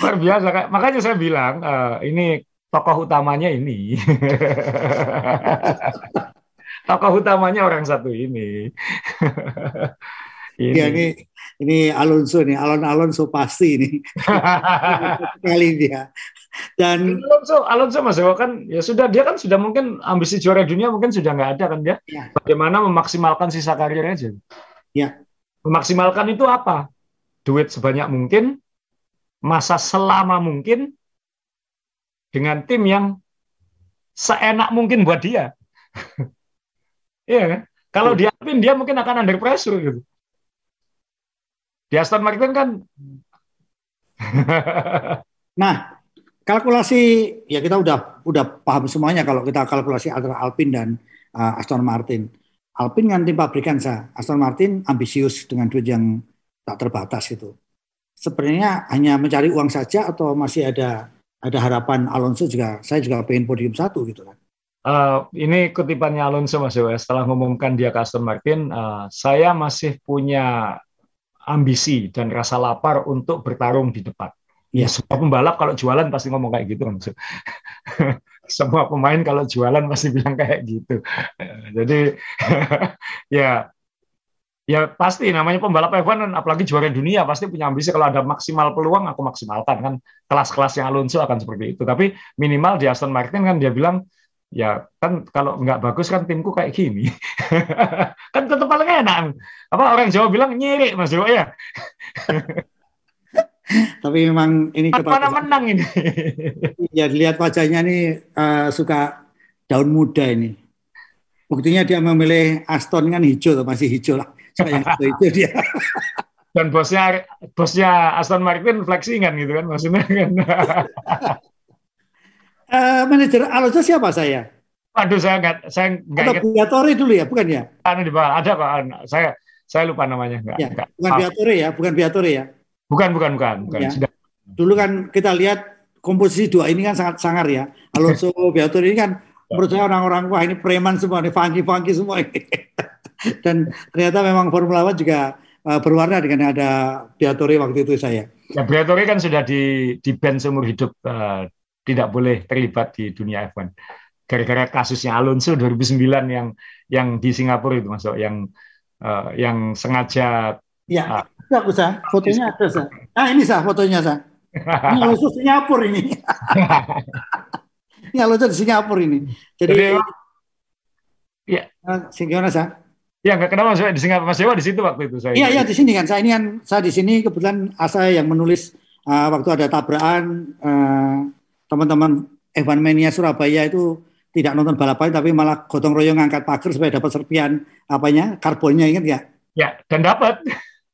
Luar biasa. Makanya saya bilang ini tokoh utamanya ini. Tokoh utamanya orang satu ini. Ya ini Alonso nih, Alonso pasti ini. Sekali dia. Dan Alonso Mas Dewa kan ya sudah, dia kan sudah mungkin ambisi juara dunia mungkin sudah nggak ada kan dia. Ya. Bagaimana memaksimalkan sisa karir aja. Ya. Memaksimalkan itu apa? Duit sebanyak mungkin, masa selama mungkin, dengan tim yang seenak mungkin buat dia. Iya kan? Kalau di Alpine dia mungkin akan under pressure gitu. Di Aston Martin kan. Nah, kalkulasi ya kita udah paham semuanya kalau kita kalkulasi antara Alpine dan Aston Martin. Alpine kan tim pabrikan sah. Aston Martin ambisius dengan duit yang tak terbatas gitu. Sebenarnya hanya mencari uang saja atau masih ada harapan Alonso juga? Saya juga pengen podium 1 gitu kan. Ini kutipannya Alonso Mas Dewa. Setelah mengumumkan dia ke Aston Martin, saya masih punya ambisi dan rasa lapar untuk bertarung di depan. Ya, semua pembalap kalau jualan pasti ngomong kayak gitu kan. Semua pemain kalau jualan pasti bilang kayak gitu. Jadi ya pasti namanya pembalap F1 apalagi juara dunia pasti punya ambisi, kalau ada maksimal peluang aku maksimalkan kan. Kelas-kelas yang Alonso akan seperti itu. Tapi minimal di Aston Martin kan dia bilang ya kan kalau nggak bagus kan timku kayak gini. Kan tetap paling enak. Apa orang Jawa bilang nyirik Mas Dewa ya. Tapi memang ini mana menang ini. Ya dilihat wajahnya nih suka daun muda ini. Buktinya dia memilih Aston kan hijau, masih hijau lah. Suka yang hijau dia. Dan bosnya Aston Martin flexing kan gitu kan maksudnya kan. Manajer Alonso siapa saya? Aduh saya nggak ingat. Briatore dulu ya, bukan ya? Di bawah ada kok. Saya lupa namanya. Enggak. Bukan Briatore ya. Bukan. Ya. Dulu kan kita lihat komposisi dua ini kan sangat sangar ya. Alonso, Briatore ini kan menurut saya orang-orang wah ini preman semua, ini funky semua ini. Dan ternyata memang Formula One juga berwarna dengan ada Briatore waktu itu saya. Ya Briatore kan sudah di ban seumur hidup, tidak boleh terlibat di dunia F1. Gara-gara kasusnya Alonso 2009 yang di Singapura itu masuk yang sengaja. Ya, aku sah, fotonya ada sah. Ini sah fotonya sah. Ini Alonso Singapura ini. Ini Alonso di Singapura ini. Jadi ya, gimana sah? Ya nggak kenapa Mas di Singapura, Mas Dewa di situ waktu itu saya. Iya di sini kan. Saya di sini kebetulan saya yang menulis waktu ada tabrakan teman-teman F1 Mania Surabaya itu tidak nonton balapan tapi malah gotong royong ngangkat pagar supaya dapat serpian karbonnya, ingat nggak? Ya dan dapat.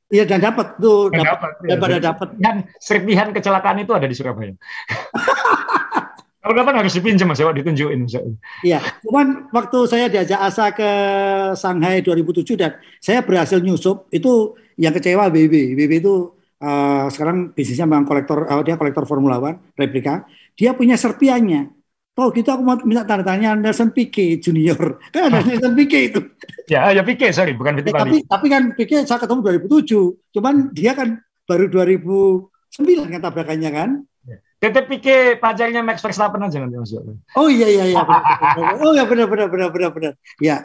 Iya dan dapat tuh. Dapat. Dan serpihan kecelakaan itu ada di Surabaya. Kalau kapan harus dipinjam Mas Dewa ditunjukin. Iya, cuman waktu saya diajak ASA ke Shanghai 2007 dan saya berhasil nyusup, itu yang kecewa BB. BB itu sekarang bisnisnya memang dia kolektor Formula One replika. Dia punya serpiannya. Oh gitu aku mau minta tanda tanya Nelson Piquet Junior. Kan ada Nelson Piquet itu. Ya Piquet, sorry, bukan Fittipaldi. Tapi kan Piquet saya ketemu 2007. Cuman dia kan baru 2009 kan tabrakannya kan. Tetep Piquet pacarnya Max Verstappen aja nanti masuk. Oh iya. Oh ya benar. Ya.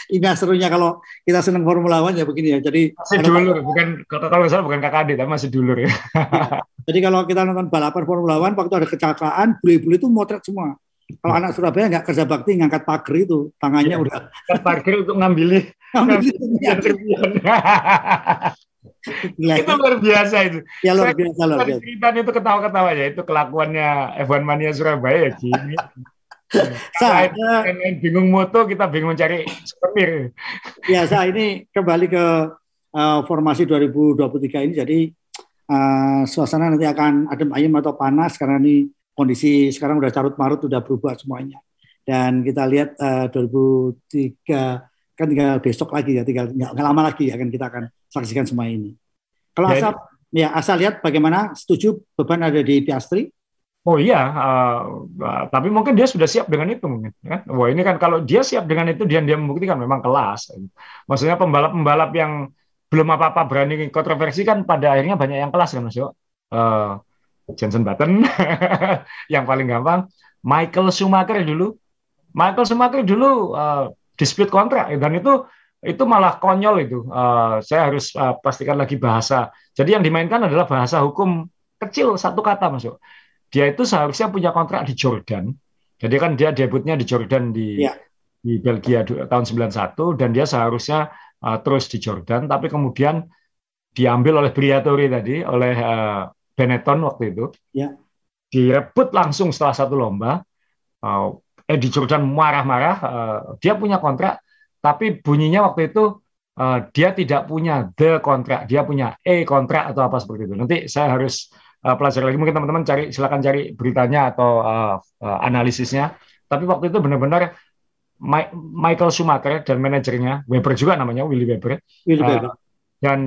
Ini serunya kalau kita senang Formula One ya begini ya. Jadi masih dulur, bukan kalau salah bukan kakak adik tapi masih dulur ya. Jadi kalau kita nonton balapan Formula One, waktu ada kecelakaan, bule-bule itu motret semua. Kalau anak Surabaya nggak kerja bakti, ngangkat pagar itu, tangannya udah. Pagar untuk ngambil itu luar biasa itu. Ya luar biasa. Cerita itu ketawa-ketawa ya, itu kelakuannya F1 Mania Surabaya ya gini. Saya bingung moto, kita bingung cari souvenir. Ya, saya ini kembali ke formasi 2023 ini, jadi suasana nanti akan adem ayem atau panas karena ini kondisi sekarang udah carut marut, udah berubah semuanya. Dan kita lihat 2003 kan tinggal besok lagi ya, tinggal nggak lama lagi akan kita akan saksikan semua ini. Kalau Asal lihat bagaimana, setuju beban ada di Piastri? Oh iya, tapi mungkin dia sudah siap dengan itu mungkin. Kan? Wah ini kan kalau dia siap dengan itu, dia membuktikan memang kelas. Maksudnya pembalap-pembalap yang belum apa-apa berani kontroversi kan pada akhirnya banyak yang kelas kan Mas Yo. Jenson Button yang paling gampang. Michael Schumacher dulu dispute kontrak dan itu malah konyol itu. Saya harus pastikan lagi bahasa. Jadi yang dimainkan adalah bahasa hukum kecil, satu kata Mas Yo. Dia itu seharusnya punya kontrak di Jordan. Jadi kan dia debutnya di Jordan di Belgia tahun 91 dan dia seharusnya terus di Jordan, tapi kemudian diambil oleh Briatore tadi, oleh Benetton waktu itu. Ya. Direbut langsung setelah satu lomba. Eddie Jordan marah-marah, dia punya kontrak, tapi bunyinya waktu itu dia tidak punya the kontrak, dia punya kontrak atau apa seperti itu. Nanti saya harus pelajari lagi, mungkin teman-teman silakan cari beritanya atau analisisnya. Tapi waktu itu benar-benar Michael Schumacher dan manajernya Weber juga namanya Willy Weber. Dan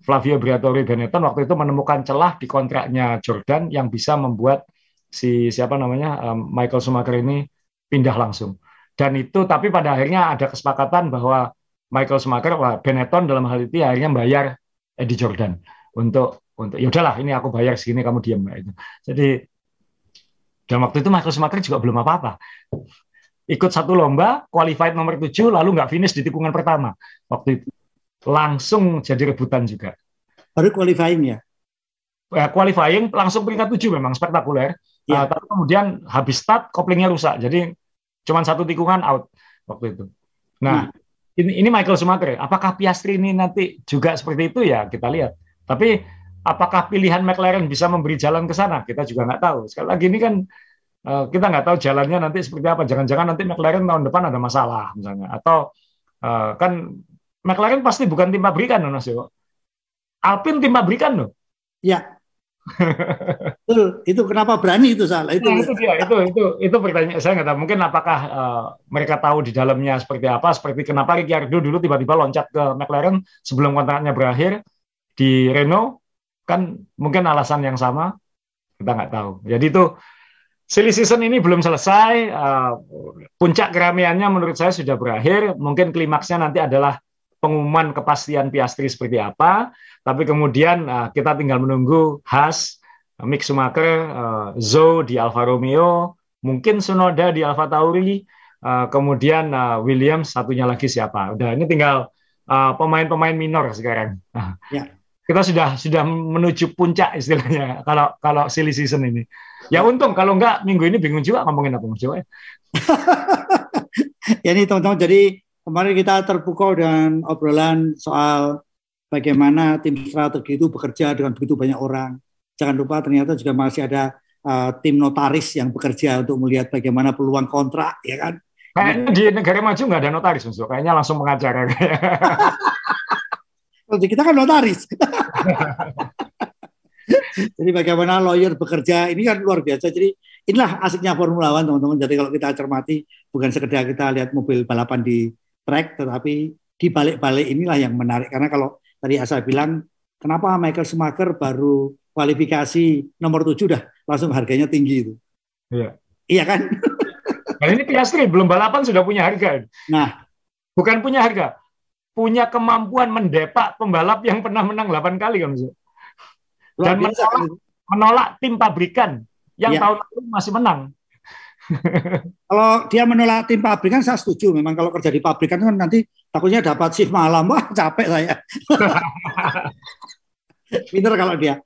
Flavio Briatore Benetton waktu itu menemukan celah di kontraknya Jordan yang bisa membuat Michael Schumacher ini pindah langsung. Dan itu tapi pada akhirnya ada kesepakatan bahwa Michael Schumacher, Benetton dalam hal itu akhirnya bayar Eddie Jordan untuk ya udahlah ini aku bayar segini kamu diam itu. Jadi dan waktu itu Michael Schumacher juga belum apa-apa. Ikut satu lomba, qualified nomor 7 lalu nggak finish di tikungan pertama. Waktu itu langsung jadi rebutan juga. Baru qualifying ya? Qualifying langsung peringkat 7 memang spektakuler. Ya. Tapi kemudian habis start koplingnya rusak. Jadi cuma satu tikungan out waktu itu. Nah, ini Michael Schumacher. Apakah Piastri ini nanti juga seperti itu ya kita lihat. Tapi apakah pilihan McLaren bisa memberi jalan ke sana? Kita juga nggak tahu. Sekali lagi ini kan kita nggak tahu jalannya nanti seperti apa. Jangan-jangan nanti McLaren tahun depan ada masalah misalnya. Atau kan McLaren pasti bukan tim pabrikan, Mas Yo. Alpine tim pabrikan loh. Ya. Betul. Itu kenapa berani itu salah? Itu pertanyaan saya nggak tahu. Mungkin apakah mereka tahu di dalamnya seperti apa? Seperti kenapa Ricciardo dulu tiba-tiba loncat ke McLaren sebelum kontraknya berakhir di Renault. Kan mungkin alasan yang sama, kita nggak tahu. Jadi itu silly season ini belum selesai, puncak keramaiannya menurut saya sudah berakhir, mungkin klimaksnya nanti adalah pengumuman kepastian Piastri seperti apa, tapi kemudian kita tinggal menunggu Haas, Mick Schumacher, Zhou di Alfa Romeo, mungkin Tsunoda di Alfa Tauri, kemudian Williams, satunya lagi siapa. Udah ini tinggal pemain-pemain minor sekarang. Ya. Kita sudah menuju puncak istilahnya kalau silly season ini. Ya untung kalau enggak minggu ini bingung juga ngomongin apa Mas Joe. Ya ini teman-teman, jadi kemarin kita terpukau dengan obrolan soal bagaimana tim strategi itu bekerja dengan begitu banyak orang. Jangan lupa ternyata juga masih ada tim notaris yang bekerja untuk melihat bagaimana peluang kontrak, ya kan? Kayaknya di negara maju nggak ada notaris, Mas Joe. Kayaknya langsung pengacara. Kalau kita kan notaris. Jadi bagaimana lawyer bekerja, ini kan luar biasa. Jadi inilah asiknya Formula One, teman-teman. Jadi kalau kita cermati, bukan sekedar kita lihat mobil balapan di track, tetapi di balik-balik inilah yang menarik. Karena kalau tadi Asal bilang, kenapa Michael Schumacher baru kualifikasi nomor 7 dah langsung harganya tinggi itu. Iya. Iya kan? Nah ini Piastri belum balapan sudah punya harga. Nah, bukan punya harga, punya kemampuan mendepak pembalap yang pernah menang 8 kali kan, dan menolak tim pabrikan yang tahun lalu masih menang. Kalau dia menolak tim pabrikan saya setuju. Memang kalau kerja di pabrikan kan nanti takutnya dapat shift malam, wah capek saya. Pinter kalau dia.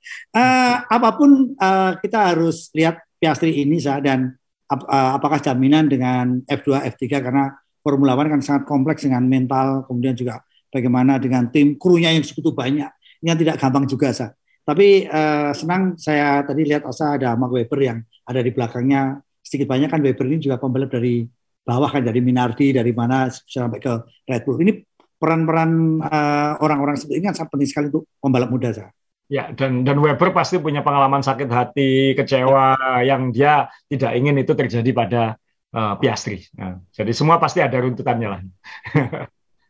Apapun kita harus lihat Piastri ini dan apakah jaminan dengan F2, F3 karena Formula One kan sangat kompleks dengan mental, kemudian juga bagaimana dengan tim krunya yang segitu banyak, yang tidak gampang juga Sa. Tapi senang saya tadi lihat Asa ada Mark Webber yang ada di belakangnya. Sedikit banyak kan Webber ini juga pembalap dari bawah kan, dari Minardi, dari mana sampai ke Red Bull. Ini peran-peran orang-orang seperti ini kan sangat penting sekali untuk pembalap muda Sa. Ya, dan Weber pasti punya pengalaman sakit hati, kecewa yang dia tidak ingin itu terjadi pada Piastri. Nah, jadi semua pasti ada runtutannya lah.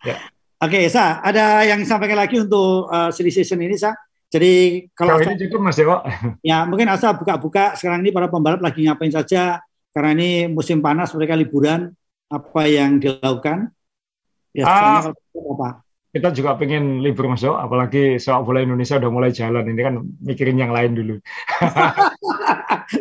Ya. Oke, Sa, ada yang sampaikan lagi untuk silly season ini, Sa? Jadi kalau ini cukup Mas Dewo. Ya, mungkin Asa buka-buka sekarang ini para pembalap lagi ngapain saja karena ini musim panas, mereka liburan, apa yang dilakukan? Biasanya apa? Kita juga pengen libur Mas Jo, apalagi sepak bola Indonesia udah mulai jalan. Ini kan mikirin yang lain dulu.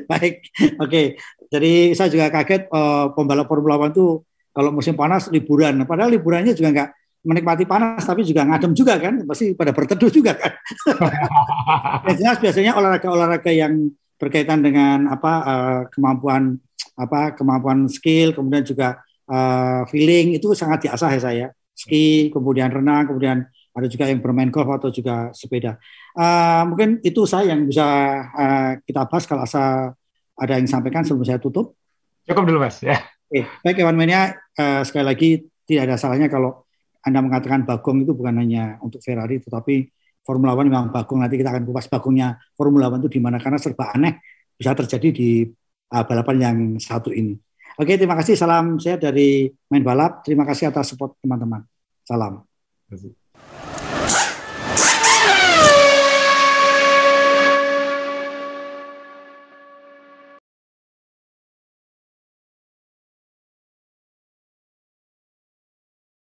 Baik, oke. Jadi saya juga kaget pembalap Formula One itu kalau musim panas liburan. Padahal liburannya juga nggak menikmati panas, tapi juga ngadem juga kan. Pasti pada berteduh juga kan. Biasanya olahraga-olahraga yang berkaitan dengan kemampuan skill, kemudian juga feeling itu sangat diasah ya saya. Ski, kemudian renang, kemudian ada juga yang bermain golf atau juga sepeda. Mungkin itu saya yang bisa kita bahas kalau ada yang sampaikan sebelum saya tutup. Cukup dulu Mas. Ya. Oke, baik Ewan Mania, sekali lagi tidak ada salahnya kalau Anda mengatakan Bagong itu bukan hanya untuk Ferrari, tetapi Formula One memang Bagong. Nanti kita akan kupas Bagongnya Formula One itu di mana, karena serba aneh bisa terjadi di balapan yang satu ini. Oke, terima kasih. Salam sehat dari Main Balap. Terima kasih atas support teman-teman. Salam.